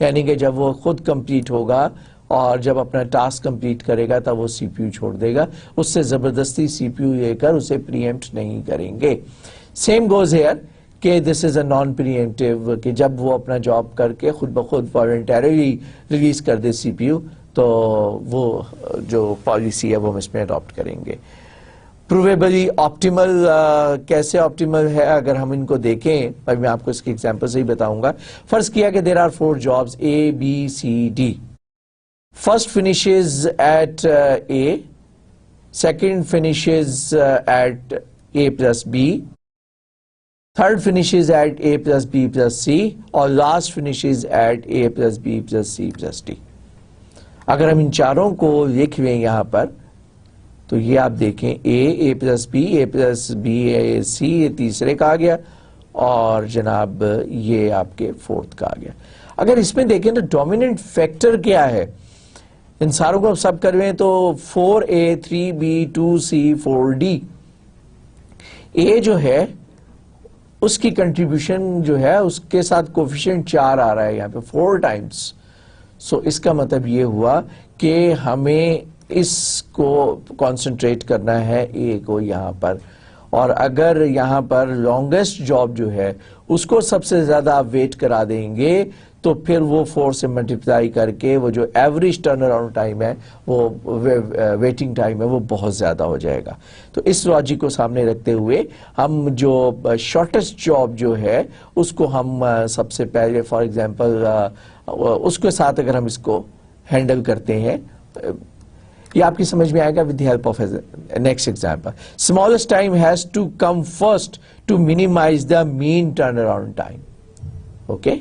یعنی کہ جب وہ خود کمپلیٹ ہوگا اور جب اپنا ٹاسک کمپلیٹ کرے گا تب وہ سی پی یو چھوڑ دے گا, اس سے زبردستی سی پی یو لے کر اسے پری ایمپٹ نہیں کریں گے. سیم گوز ہیئر کہ دس از اے نان پری ایمپٹیو, کہ جب وہ اپنا جاب کر کے خود بخود والنٹیرلی ریلیز کر دے سی پی یو تو وہ جو پالیسی ہے وہ ہم اس میں اڈاپٹ کریں گے. پروویبلی آپٹیمل, کیسے آپٹیمل ہے اگر ہم ان کو دیکھیں, ابھی میں آپ کو اس کی ایگزامپل سے ہی بتاؤں گا. فرض کیا کہ there are 4 jobs A B C D. First finishes at A, second finishes at A plus B, third finishes at A plus B plus C, اور last finishes at A plus B plus C plus D. اگر ہم ان چاروں کو لکھ لیں یہاں پر تو یہ آپ دیکھیں A plus B, A plus B, C, یہ تیسرے کا آ گیا, اور جناب یہ آپ کے فورتھ کا آ گیا. اگر اس میں دیکھیں تو ڈومیننٹ فیکٹر کیا ہے, ان ساروں کو سب کرویں تو 4A, 3B, 2C, 4D. A جو ہے اس کی کنٹریبیوشن جو ہے اس کے ساتھ کوفیشنٹ 4 آ رہا ہے یہاں پہ 4 ٹائمز. سو اس کا مطلب یہ ہوا کہ ہمیں اس کو کانسنٹریٹ کرنا ہے A کو یہاں پر, اور اگر یہاں پر لانگسٹ جاب جو ہے اس کو سب سے زیادہ آپ ویٹ کرا دیں گے تو پھر وہ 4 سے ملٹیپلائی کر کے وہ جو ایوریج ٹرن اراؤنڈ ٹائم ہے, وہ ویٹنگ ٹائم ہے, وہ بہت زیادہ ہو جائے گا. تو اس لاجک کو سامنے رکھتے ہوئے ہم جو شارٹیسٹ جاب جو ہے اس کو ہم سب سے پہلے فار ایگزامپل اس کے ساتھ اگر ہم اس کو ہینڈل کرتے ہیں, یہ آپ کی سمجھ میں آئے گا with the help of next example. Smallest time has to come first to minimize the mean turnaround time. Okay?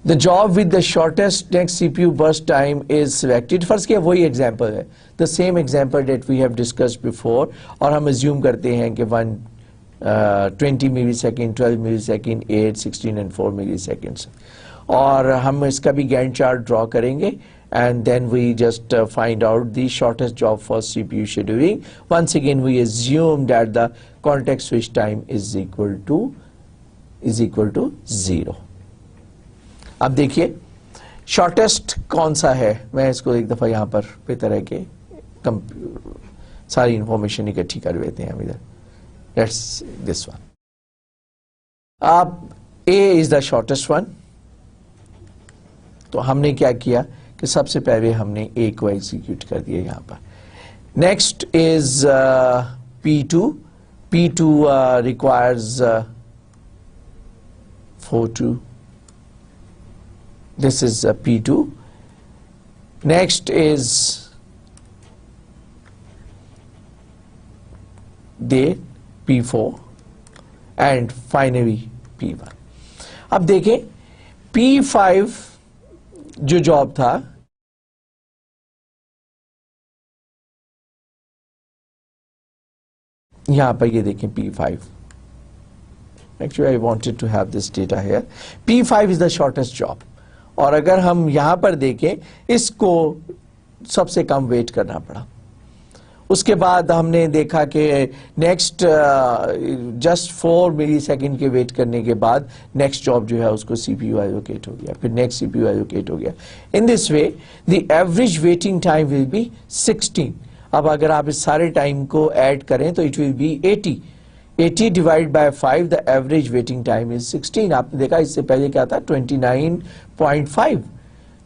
The job with the shortest next CPU burst time is selected. فرض کیا وہی ایگزامپل ہے, the same example that we have discussed before, اور ہم assume کرتے ہیں کہ 20 ملی سیکنڈ, 12 ملی سیکنڈ, 8, 16 and 4 ملی سیکنڈس, اور ہم اس کا بھی گینٹ چارٹ ڈرا کریں گے, and then we just find out the shortest job for CPU scheduling. Once again we assume that the context switch time is equal to 0. اب دیکھیے شارٹیسٹ کون سا ہے, میں اس کو ایک دفعہ یہاں پر بہتر ہے کہ ساری انفارمیشن اکٹھی کر لیتے ہیں ہم ادھر. Let's this one. آپ A is the shortest one, تو ہم نے کیا کیا کہ سب سے پہلے ہم نے A کو ایگزیکیوٹ کر دیا یہاں پر. Next is P2. P2 requires 4-2. This is P2. Next is P4 and finally P1. اب دیکھیں P5 جو جاب تھا یہاں پر, یہ دیکھیں P5. Actually I wanted to have this data here. P5 is the shortest job. اور اگر ہم یہاں پر دیکھیں اس کو سب سے کم ویٹ کرنا پڑا. اس کے بعد ہم نے دیکھا کہ نیکسٹ جسٹ 4 ملی سیکنڈ کے ویٹ کرنے کے بعد نیکسٹ جاب جو ہے اس کو سی پی یو ایلوکیٹ ہو گیا, پھر next C P U allocate ہو گیا. In this way the average waiting time will be 16. اب اگر آپ اس سارے ٹائم کو ایڈ کریں تو it will be 80. 80 divided by 5, the average waiting time is 16. آپ نے دیکھا اس سے پہلے کیا تھا 29.5.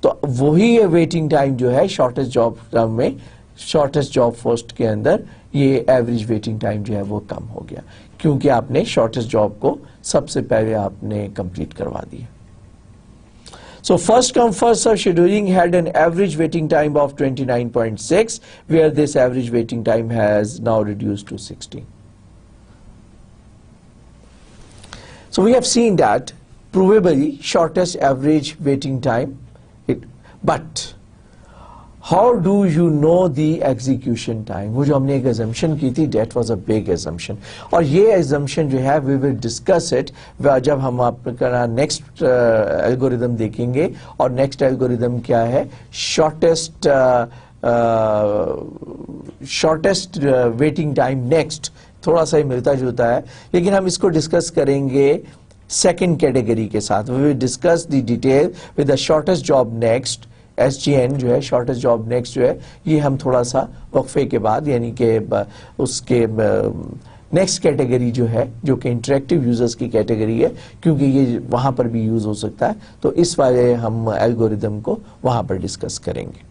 تو وہی ویٹنگ ٹائم جو ہے شارٹیسٹ جاب میں, شارٹیسٹ جاب فرسٹ کے اندر یہ ایوریج ویٹنگ ٹائم جو ہے وہ کم ہو گیا, کیونکہ آپ نے شارٹیسٹ جاب کو سب سے پہلے آپ نے کمپلیٹ کروا دیا. So first come first serve scheduling had an average waiting time of 29.6, where this average waiting time has now reduced to 16. So we have seen that provably shortest average waiting time, but how do you know the execution time? وہ جو ہم نے ایک assumption کی تھی, that was a big assumption. اور یہ assumption جو ہے we will discuss it جب ہم آپ کا next algorithm دیکھیں گے. اور next algorithm کیا ہے, shortest waiting time next, تھوڑا سا ہی ملتا جلتا ہے, لیکن ہم اس کو ڈسکس کریں گے سیکنڈ کیٹیگری کے ساتھ. We will discuss the detail with the shortest job next. SGN جو ہے شارٹیسٹ جاب نیکسٹ جو ہے یہ ہم تھوڑا سا وقفے کے بعد یعنی کہ اس کے نیکسٹ کیٹیگری جو ہے جو کہ انٹریکٹیو یوزرز کی کیٹیگری ہے کیونکہ یہ وہاں پر بھی یوز ہو سکتا ہے تو اس والے ہم الگوریدم کو وہاں پر ڈسکس کریں گے.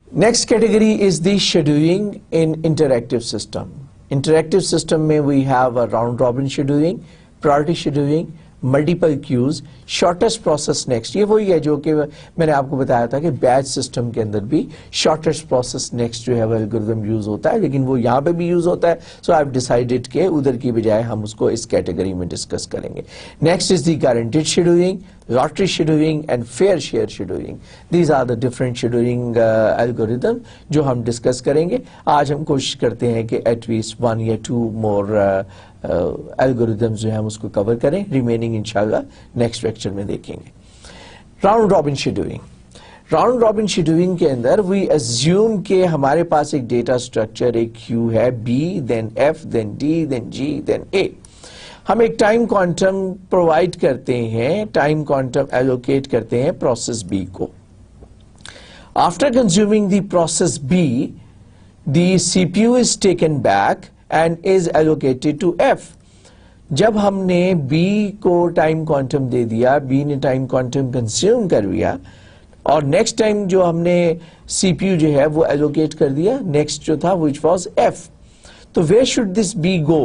Next category is the scheduling in interactive system. Interactive system میں we have round robin scheduling, priority scheduling, multiple queues, shortest process next. یہ وہی ہے جو کہ میں نے آپ کو بتایا تھا کہ بیچ سسٹم کے اندر بھی شارٹیسٹ پروسیس نیکسٹ جو ہے وہ الگوریدم یوز ہوتا ہے لیکن وہ یہاں پہ بھی یوز ہوتا ہے. سو آئی ہیو ڈیسائیڈڈ کہ ادھر کی بجائے ہم اس کو اس کیٹیگری میں ڈسکس کریں گے. Next is the guaranteed scheduling, lottery scheduling and fair share scheduling. These are the different scheduling algorithm جو ہم ڈسکس کریں گے. آج ہم کوشش کرتے ہیں کہ ایٹ لیسٹ 1 یا 2 مور الگوریدمز جو ہیں ہم اس کو کور کریں. ریمیننگ انشاءاللہ نیکسٹ لیکچر میں دیکھیں گے. Round robin scheduling. Round robin scheduling کے اندر وی اسیوم کہ ہمارے پاس ایک ڈیٹا اسٹرکچر ایک کیو ہے B then F then D then G then A. ہم ایک ٹائم کوانٹم پرووائڈ کرتے ہیں, ٹائم کوانٹم ایلوکیٹ کرتے ہیں پروسیس B کو. After consuming the process B, the CPU is taken back and is allocated to F. جب ہم نے B کو ٹائم کوانٹم دے دیا, B نے ٹائم کوانٹم کنزیوم کر لیا اور نیکسٹ ٹائم جو ہم نے CPU جو ہے وہ ایلوکیٹ کر دیا, نیکسٹ جو تھا which was F. تو where should this B go?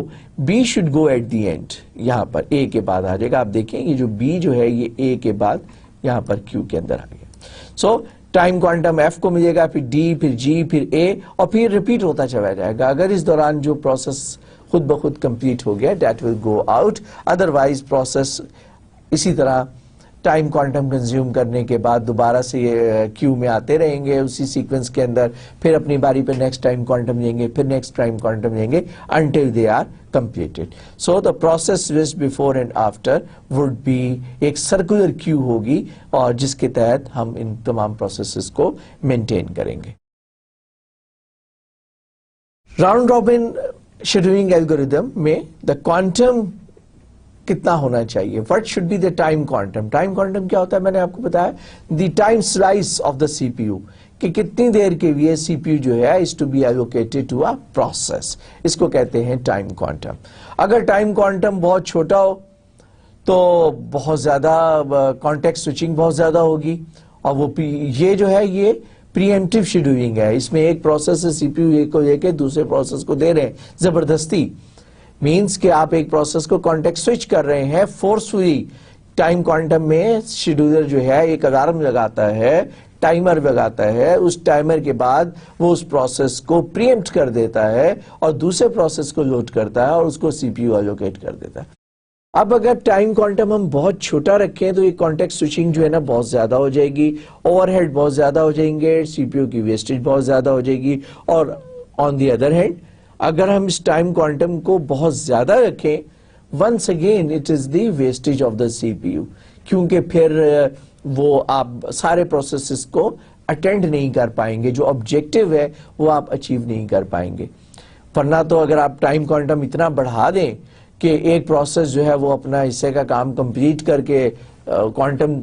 B should go at the end. یہاں پر A کے بعد آ جائے گا. آپ دیکھیں یہ جو B جو ہے یہ A کے بعد یہاں پر Q کے اندر آ گیا. سو ٹائم کوانٹم F کو ملے گا, پھر D, پھر G, پھر A اور پھر ریپیٹ ہوتا چلا جائے گا. اگر اس دوران جو پروسیس خود بخود کمپلیٹ ہو گیا that will go out. Otherwise process اسی طرح ٹائم کوانٹم کنزیوم کرنے کے بعد دوبارہ سے یہ کیو میں آتے رہیں گے اسی سیکوینس کے اندر, پھر اپنی باری پہ نیکسٹ ٹائم کوانٹم لیں گے, پھر نیکسٹ ٹائم کوانٹم لیں گے until they are completed. So the process which before and after would be ایک سرکولر کیو ہوگی اور جس کے تحت ہم ان تمام پروسیسز کو مینٹین کریں گے. راؤنڈ رابن شیڈولنگ الگوریدم میں دا کوانٹم کتنا ہونا چاہیے, what should be the time quantum. Time quantum کیا ہوتا ہے میں نے آپ کو بتایا, the time slice of the CPU کہ کتنی دیر کے لیے CPU جو ہے is to be allocated to a process. اس کو کہتے ہیں ٹائم کوانٹم. اگر ٹائم کوانٹم بہت چھوٹا ہو تو بہت زیادہ کانٹیکسٹ سوئچنگ بہت زیادہ ہوگی اور وہ یہ جو ہے یہ پری ایمپٹیو شیڈولنگ ہے. اس میں ایک پروسیس سے CPU ایک کو لے کے دوسرے پروسیس کو دے رہے ہیں زبردستی. مینس کہ آپ ایک پروسیس کو کانٹیکسٹ سوئچ کر رہے ہیں فورسفلی. ٹائم کوانٹم میں شیڈولر جو ہے ایک الارم لگاتا ہے, ٹائمر لگاتا ہے, اس ٹائمر کے بعد وہ اس پروسیس کو پری ایمپٹ کر دیتا ہے اور دوسرے پروسیس کو لوڈ کرتا ہے اور اس کو CPU ایلوکیٹ کر دیتا ہے. اب اگر ٹائم کوانٹم ہم بہت چھوٹا رکھیں تو یہ کانٹیکسٹ سوئچنگ جو ہے نا بہت زیادہ ہو جائے گی, اوور ہیڈ بہت زیادہ ہو جائیں گے, CPU کی ویسٹیج بہت زیادہ ہو جائے گی. اور آن دی ادر ہینڈ اگر ہم اس ٹائم کوانٹم کو بہت زیادہ رکھیں, once again it is the wastage of the CPU کیونکہ پھر وہ آپ سارے پروسیسز کو اٹینڈ نہیں کر پائیں گے, جو آبجیکٹیو ہے وہ آپ اچیو نہیں کر پائیں گے. ورنہ تو اگر آپ ٹائم کوانٹم اتنا بڑھا دیں کہ ایک پروسیس جو ہے وہ اپنا حصے کا کام کمپلیٹ کر کے کوانٹم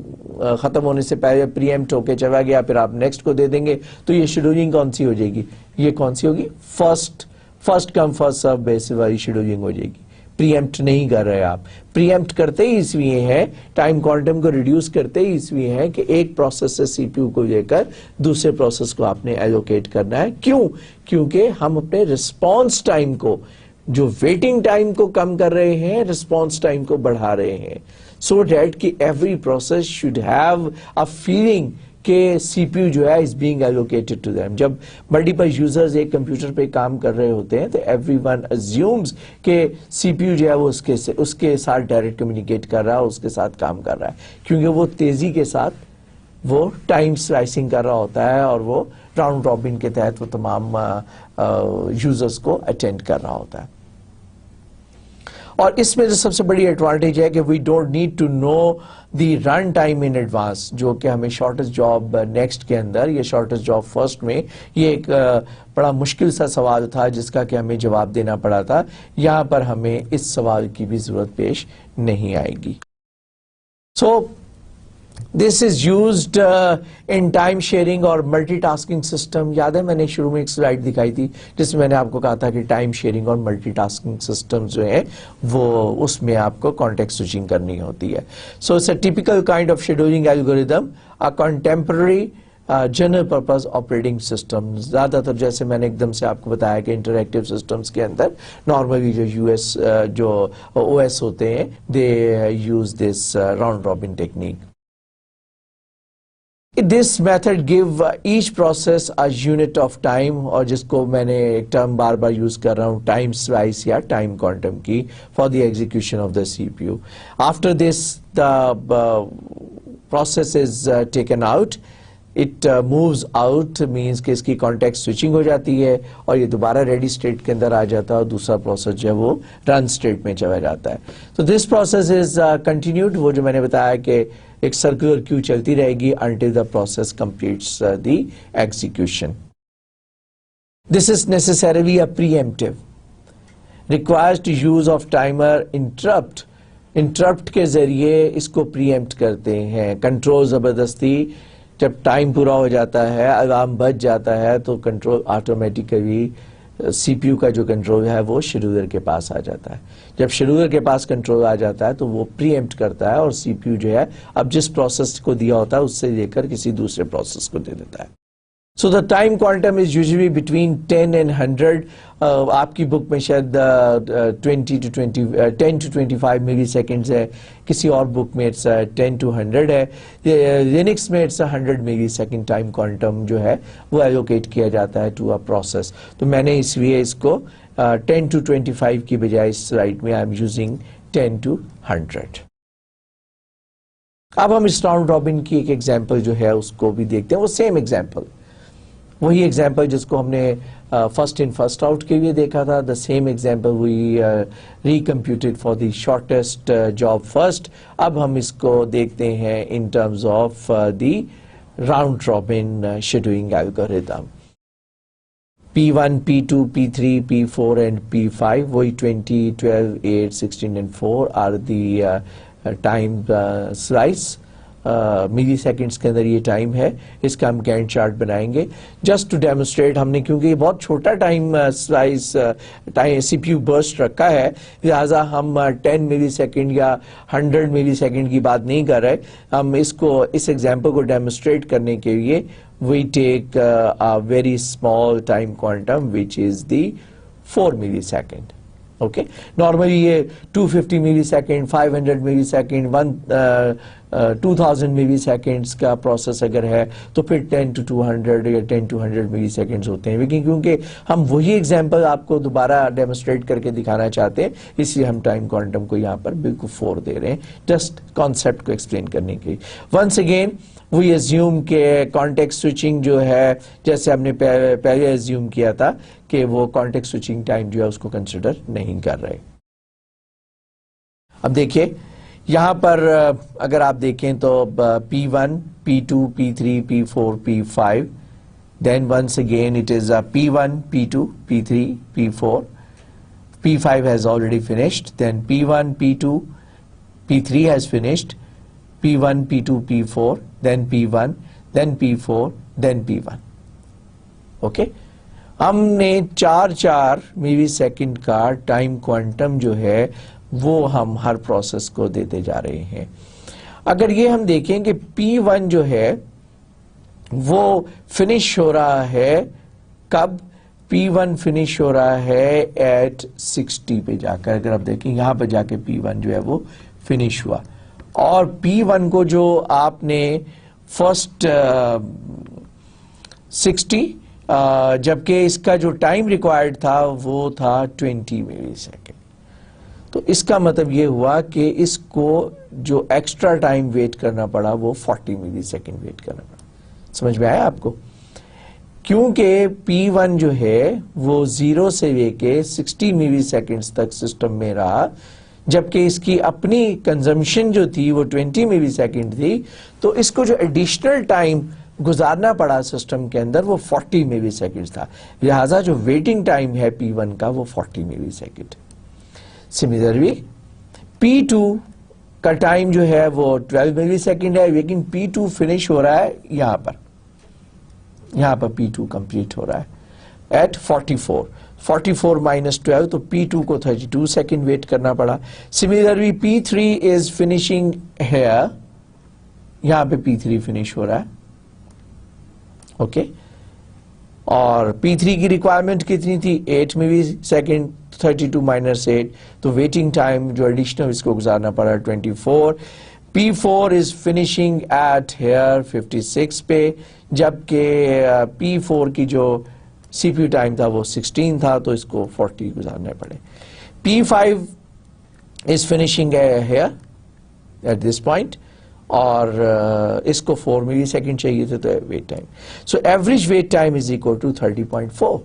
ختم ہونے سے پہلے پری ایمپٹ ہو کے چلا گیا, پھر آپ نیکسٹ کو دے دیں گے تو یہ شیڈولنگ کون سی ہو جائے گی, یہ کون سی ہوگی, فرسٹ کم فرسٹ سرو بیس والی شیڈولنگ ہو جائے گی. پری ایمپٹ نہیں کر رہے آپ, پری ایمپٹ کرتے ہی اس لیے ہیں, ٹائم کوانٹم کو ریڈیوس کرتے ہی اس لیے ہیں کہ ایک پروسیس سے CPU کو لے کر دوسرے پروسیس کو آپ نے ایلوکیٹ کرنا ہے. کیوں؟ کیونکہ ہم اپنے رسپانس ٹائم کو, جو ویٹنگ ٹائم کو کم کر رہے ہیں, رسپانس ٹائم کو بڑھا رہے ہیں, سو دیٹ کہ every process should have a feeling کہ CPU جو ہے is being allocated to them. جب ملٹیپل یوزرز ایک کمپیوٹر پہ کام کر رہے ہوتے ہیں تو ایوری ون assumes کہ CPU جو ہے وہ اس کے ساتھ ڈائریکٹ کمیونیکیٹ کر رہا ہے, اس کے ساتھ کام کر رہا ہے, کیونکہ وہ تیزی کے ساتھ وہ ٹائم سلائسنگ کر رہا ہوتا ہے اور وہ راؤنڈ رابن کے تحت وہ تمام یوزرز کو اٹینڈ کر رہا ہوتا ہے. اور اس میں جو سب سے بڑی ایڈوانٹیج ہے کہ we don't need to know the run time in advance, جو کہ ہمیں شارٹیسٹ جاب نیکسٹ کے اندر یا شارٹیسٹ جاب فرسٹ میں یہ ایک بڑا مشکل سا سوال تھا جس کا کہ ہمیں جواب دینا پڑا تھا. یہاں پر ہمیں اس سوال کی بھی ضرورت پیش نہیں آئے گی. So this is used in time sharing اور ملٹی ٹاسکنگ سسٹم. یاد ہے میں نے شروع میں ایک سلائڈ دکھائی تھی جس میں نے آپ کو کہا تھا کہ ٹائم شیئرنگ اور ملٹی ٹاسکنگ سسٹم جو ہے وہ اس میں آپ کو کانٹیکسٹ سوئچنگ کرنی ہوتی ہے. So it's a typical kind of scheduling algorithm, a contemporary general purpose operating system. زیادہ تر جیسے میں نے ایک دم سے آپ کو بتایا کہ انٹریکٹیو سسٹمز کے اندر نارملی جو او ایس ہوتے ہیں they use this round robin technique. This method give each process a unit of time، اور جس کو میں نے ایک ٹرم بار بار یوز کر رہا ہوں ٹائم سلائس یا ٹائم کوانٹم کی for the execution of the CPU. After this the process is taken out. It moves out means کہ اس کی کانٹیکسٹ سوئچنگ ہو جاتی ہے اور یہ دوبارہ ریڈی اسٹیٹ کے اندر آ جاتا ہے اور دوسرا پروسیس جو ہے وہ رن اسٹیٹ میں چلا جاتا ہے. تو دس پروسیس از کنٹینیوڈ، وہ جو میں نے بتایا کہ ایک سرکولر کیو چلتی رہے گی until the process completes the execution. This is necessarily a preemptive. Requires to use of timer interrupt. Interrupt کے ذریعے اس کو preempt کرتے ہیں. کنٹرول زبردستی جب ٹائم پورا ہو جاتا ہے، الارم بج جاتا ہے تو control automatically C P you کا جو کنٹرول ہے وہ شیڈولر کے پاس آ جاتا ہے. جب شیڈولر کے پاس کنٹرول آ جاتا ہے تو وہ پری ایمپٹ کرتا ہے اور سی پی یو جو ہے اب جس پروسیس کو دیا ہوتا ہے اس سے لے کر کسی دوسرے پروسیس کو دے دیتا ہے. So the time quantum is usually between 10 and 100. آپ کی بک میں شاید 10 to 25 ملی سیکنڈز ہے، کسی اور بک میں 10 to 100 ہے. لینکس میں 100 ملی سیکنڈ ٹائم کوانٹم جو ہے وہ ایلوکیٹ کیا جاتا ہے ٹو اے پروسیس. تو میں نے اس لیے اس کو 10 to 25 کی بجائے اس سلائڈ میں آئی ایم یوزنگ 10 to 100. اب ہم اس راؤنڈ رابن کی ایک ایگزامپل جو ہے اس کو بھی دیکھتے ہیں. وہ سیم ایگزامپل، وہی ایگزامپل جس کو ہم نے فرسٹ ان فرسٹ آؤٹ کے لیے دیکھا تھا. The same example we recomputed for the shortest job first. اب ہم اس کو دیکھتے ہیں in terms of the round robin scheduling algorithm. P1, P2, P3, P4 and P5 وہی 20, 12, 8, 16 and 4 are the time slice. ملی سیکنڈز کے اندر یہ ٹائم ہے. اس کا ہم گینٹ چارٹ بنائیں گے جسٹ ٹو ڈیمونسٹریٹ. ہم نے کیونکہ یہ بہت چھوٹا ٹائم سلائس سی پی یو برسٹ رکھا ہے لہٰذا ہم 10 ملی سیکنڈ یا 100 ملی سیکنڈ کی بات نہیں کر رہے. ہم اس کو اس ایگزامپل کو ڈیمونسٹریٹ کرنے کے لیے we take a very small time quantum which is the 4 millisecond. Okay, normally یہ 250 ملی سیکنڈ 500 ملی سیکنڈ 2000 ملی سیکنڈز کا پروسیس اگر ہے تو پھر 10 to 200 یا 10 to 100 ملی سیکنڈز ہوتے ہیں. لیکن کیونکہ ہم وہی ایگزامپل آپ کو دوبارہ ڈیمونسٹریٹ کر کے دکھانا چاہتے ہیں اس لیے ہم ٹائم کوانٹم کو یہاں پر بالکل 4 دے رہے ہیں جسٹ کانسیپٹ کو ایکسپلین کرنے کے لیے. ونس اگین وی ایزیوم کہ کانٹیکسٹ سوئچنگ جو ہے جیسے ہم نے پہلے ایزیوم کیا تھا کہ وہ کانٹیکسٹ سوئچنگ ٹائم جو ہے اس کو کنسیڈر نہیں کر رہے. اب دیکھیے یہاں پر اگر آپ دیکھیں تو P1, P2, P3, P4, P5 then once again it is P1, P2, P3, P4. P5 has already finished, then P1, P2, P3 has finished, P1, P2, P4, then P1, then P4, then P1. Okay, ہم نے 4 ملی سیکنڈ کا ٹائم کوانٹم جو ہے وہ ہم ہر پروسیس کو دیتے جا رہے ہیں. اگر یہ ہم دیکھیں کہ P1 جو ہے وہ فنش ہو رہا ہے کب؟ P1 فنش ہو رہا ہے ایٹ 60 پہ جا کر. اگر آپ دیکھیں یہاں پہ جا کے P1 جو ہے وہ فنش ہوا اور P1 کو جو آپ نے فرسٹ 60 جبکہ اس کا جو ٹائم ریکوائرڈ تھا وہ تھا 20 ملی سیکنڈ. تو اس کا مطلب یہ ہوا کہ اس کو جو ایکسٹرا ٹائم ویٹ کرنا پڑا وہ 40 ملی سیکنڈ ویٹ کرنا پڑا. سمجھ میں آیا آپ کو؟ کیونکہ P1 جو ہے وہ 0 سے لے کے 60 ملی سیکنڈز تک سسٹم میں رہا جبکہ اس کی اپنی کنزمپشن جو تھی وہ 20 ملی سیکنڈ تھی، تو اس کو جو ایڈیشنل ٹائم گزارنا پڑا سسٹم کے اندر وہ 40 ملی سیکنڈ تھا، لہٰذا جو ویٹنگ ٹائم ہے P1 کا وہ 40 ملی سیکنڈ. سملرلی P2 کا ٹائم جو ہے وہ 12 ملی سیکنڈ ہے، لیکن P2 فنش ہو رہا ہے یہاں پر P2 کمپلیٹ ہو رہا ہے ایٹ 44 مائنس 12، تو P2 کو 32 سیکنڈ ویٹ کرنا پڑا. سملرلی P3 از فنشنگ ہیئر، یہاں پہ P3 فنش ہو رہا ہے، اوکے. اور P3 کی ریکوائرمنٹ کتنی تھی؟ 8 ملی سیکنڈ. 32 مائنس 8، تو ویٹنگ ٹائم جو ایڈیشنل اس کو گزارنا پڑا 24. P4 is finishing at hair 56 پہ، جبکہ P4 کی جو سی پی یو ٹائم تھا وہ 16 تھا، تو اس کو 40 گزارنے پڑے. P5 is finishing here at this point, اور اس کو 4 ملی سیکنڈ چاہیے تھے، تو wait time. So average wait time is equal to 30.4.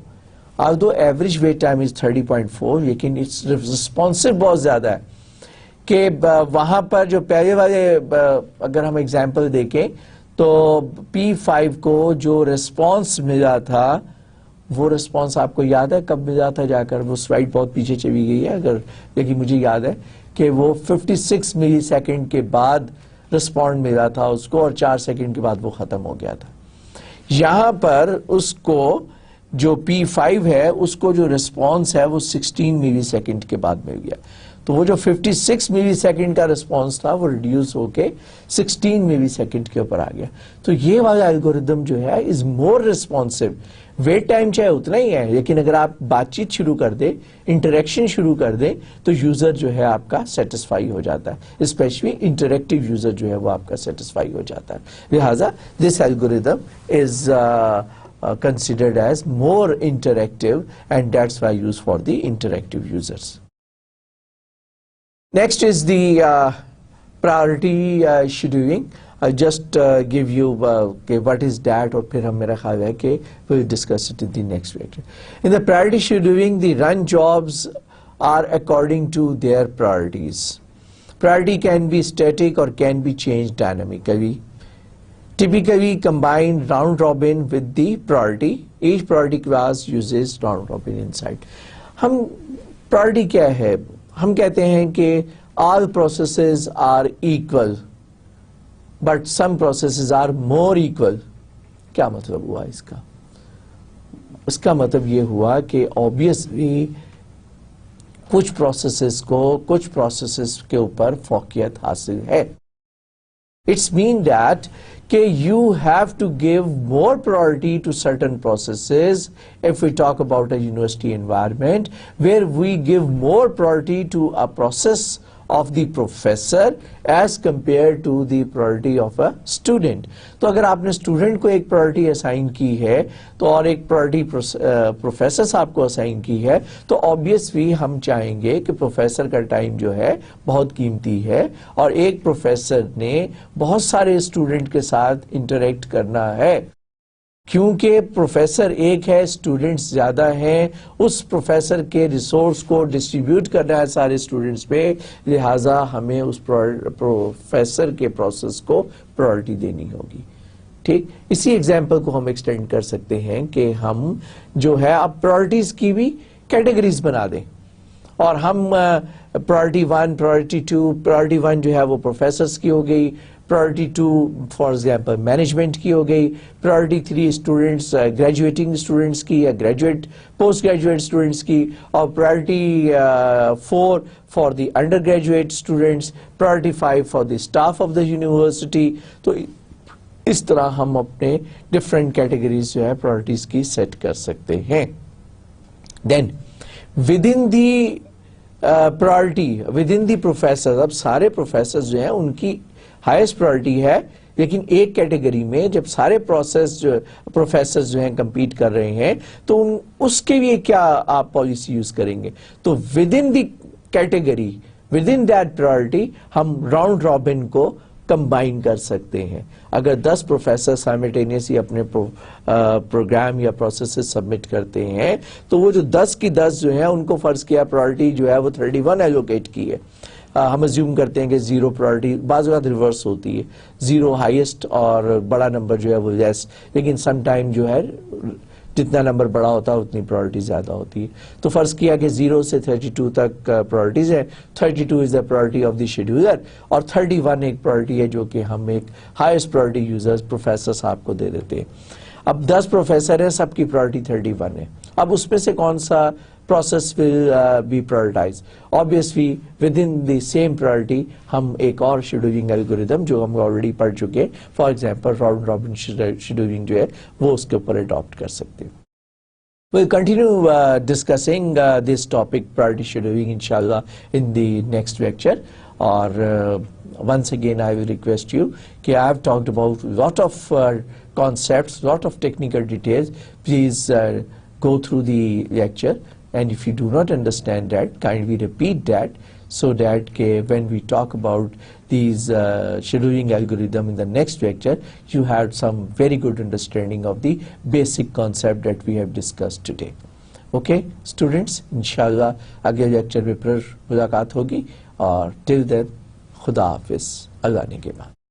although average wait time is 30.4، لیکن اٹس رسپانسو بہت زیادہ ہے کہ وہاں پر جو پہلے والے اگر ہم ایگزامپل دیکھیں تو P5 کو جو ریسپانس ملا تھا وہ ریسپانس آپ کو یاد ہے کب ملا تھا؟ جا کر وہ سلائڈ بہت پیچھے چلی گئی ہے اگر، لیکن مجھے یاد ہے کہ وہ 56 ملی سیکنڈ کے بعد رسپونڈ ملا تھا اس کو، اور 4 سیکنڈ کے بعد وہ ختم ہو گیا تھا. یہاں پر اس کو جو P5 ہے اس کو جو رسپانس ہے وہ 16 ملی سیکنڈ کے بعد مل گیا، تو وہ جو 56 ملی سیکنڈ کا رسپانس تھا وہ ریڈیوس ہو کے 16 ملی سیکنڈ کے اوپر آ گیا. تو یہ والا الگوریدم جو ہے از مور ریسپانسو. ویٹ ٹائم چاہے اتنا ہی ہے، لیکن اگر آپ بات چیت شروع کر دیں، انٹریکشن شروع کر دیں، تو یوزر جو ہے آپ کا سیٹسفائی ہو جاتا ہے، اسپیشلی انٹریکٹیو یوزر جو ہے وہ آپ کا سیٹسفائی ہو جاتا ہے. لہٰذا this algorithm is considered as more interactive, and that's why used for the interactive users. Next is the priority scheduling. I'll just give you what is that, اور پھر ہم میرا خیال ہے کہ we'll discuss it in the next lecture. In the priority scheduling, the run jobs are according to their priorities. Priority can be static or can be changed dynamically. Typically combine round robin with the priority. Each priority class uses round robin inside. ہم priority کیا ہے؟ ہم کہتے ہیں کہ all processes are equal but some processes are more equal. کیا مطلب ہوا اس کا؟ اس کا مطلب یہ ہوا کہ obviously کچھ پروسیسز کے اوپر فوقیت حاصل ہے. It's mean that you have to give more priority to certain processes. If we talk about a university environment where we give more priority to a process of the professor as compared to the priority of a student. تو اگر آپ نے اسٹوڈنٹ کو ایک پرائرٹی اسائن کی ہے تو اور ایک پرائرٹی پروفیسر صاحب کو اسائن کی ہے، تو آبویسلی ہم چاہیں گے کہ پروفیسر کا ٹائم جو ہے بہت قیمتی ہے، اور ایک پروفیسر نے بہت سارے اسٹوڈنٹ کے ساتھ انٹریکٹ کرنا ہے. کیونکہ پروفیسر ایک ہے، اسٹوڈنٹس زیادہ ہیں، اس پروفیسر کے ریسورس کو ڈسٹریبیوٹ کرنا ہے سارے اسٹوڈنٹس پہ، لہٰذا ہمیں اس پروفیسر کے پروسیس کو پرائرٹی دینی ہوگی. ٹھیک، اسی ایگزامپل کو ہم ایکسٹینڈ کر سکتے ہیں کہ ہم جو ہے اب پرائرٹیز کی بھی کیٹیگریز بنا دیں، اور ہم پرائرٹی 1، پرائرٹی 2، پرائرٹی 1 جو ہے وہ پروفیسرز کی ہو گئی، پرائرٹی 2 فار ایگزامپل مینجمنٹ کی ہو گئی، پرائرٹی 3 اسٹوڈنٹس گریجویٹنگ اسٹوڈنٹس کی یا گریجویٹ پوسٹ گریجویٹ اسٹوڈنٹس کی، اور priority 4 for the under graduate students, priority 5 for the staff of the university. تو اس طرح ہم اپنے ڈفرینٹ کیٹیگریز جو ہے پرائرٹیز کی سیٹ کر سکتے ہیں. Then with in the priority with in the professor, اب سارے پروفیسرز جو ہیں ان کی ہائیسٹ پرائرٹی ہے، لیکن ایک کیٹیگری میں جب سارے پروفیسرز جو ہیں کمپیٹ کر رہے ہیں تو اس کے لیے کیا آپ پالیسی یوز کریں گے؟ تو with in the category, with in that priority ہم راؤنڈ رابن کو کمبائن کر سکتے ہیں. اگر 10 پروفیسر سائملٹینیسلی اپنے پروگرام یا پروسیسز سبمٹ کرتے ہیں تو وہ جو 10 کی 10 جو ہیں ان کو فرض کیا پرائرٹی جو ہے وہ 31 ایلوکیٹ کی ہے، ہم ازیوم کرتے ہیں کہ زیرو پرائرٹی، بعض اوقات ریورس ہوتی ہے، زیرو ہائیسٹ اور بڑا نمبر جو ہے وہ لیس، لیکن سم ٹائم جو ہے جتنا نمبر بڑا ہوتا ہے اتنی پرائرٹی زیادہ ہوتی ہے. تو فرض کیا کہ 0 سے 32 تک پرائرٹیز ہیں. 32 is the priority of the scheduler, اور 31 ایک پرائرٹی ہے جو کہ ہم ایک ہائیسٹ پرائرٹی یوزر پروفیسر صاحب کو دے دیتے ہیں. اب 10 پروفیسر ہیں، سب کی پرائرٹی 31 ہے. اب اس میں سے کون سا process will be prioritized. Obviously within the same priority ہم ایک اور شیڈولنگ الگوریدم جو ہم آلریڈی پڑھ چکے، for example round robin scheduling جو ہے وہ اس کے اوپر اڈاپٹ کر سکتے ہیں. We'll continue discussing this topic priority scheduling inshallah in the next lecture. Or once again I will request you کہ I have talked about lot of concepts, lot of technical details. Please go through the lecture, and if you do not understand that, kindly repeat that, so that when we talk about these scheduling algorithm in the next lecture, you have some very good understanding of the basic concept that we have discussed today. Okay students, inshallah اگلے لیکچر میں پھر ملاقات ہوگی، اور till then خدا حافظ، اللہ نے کے بعد.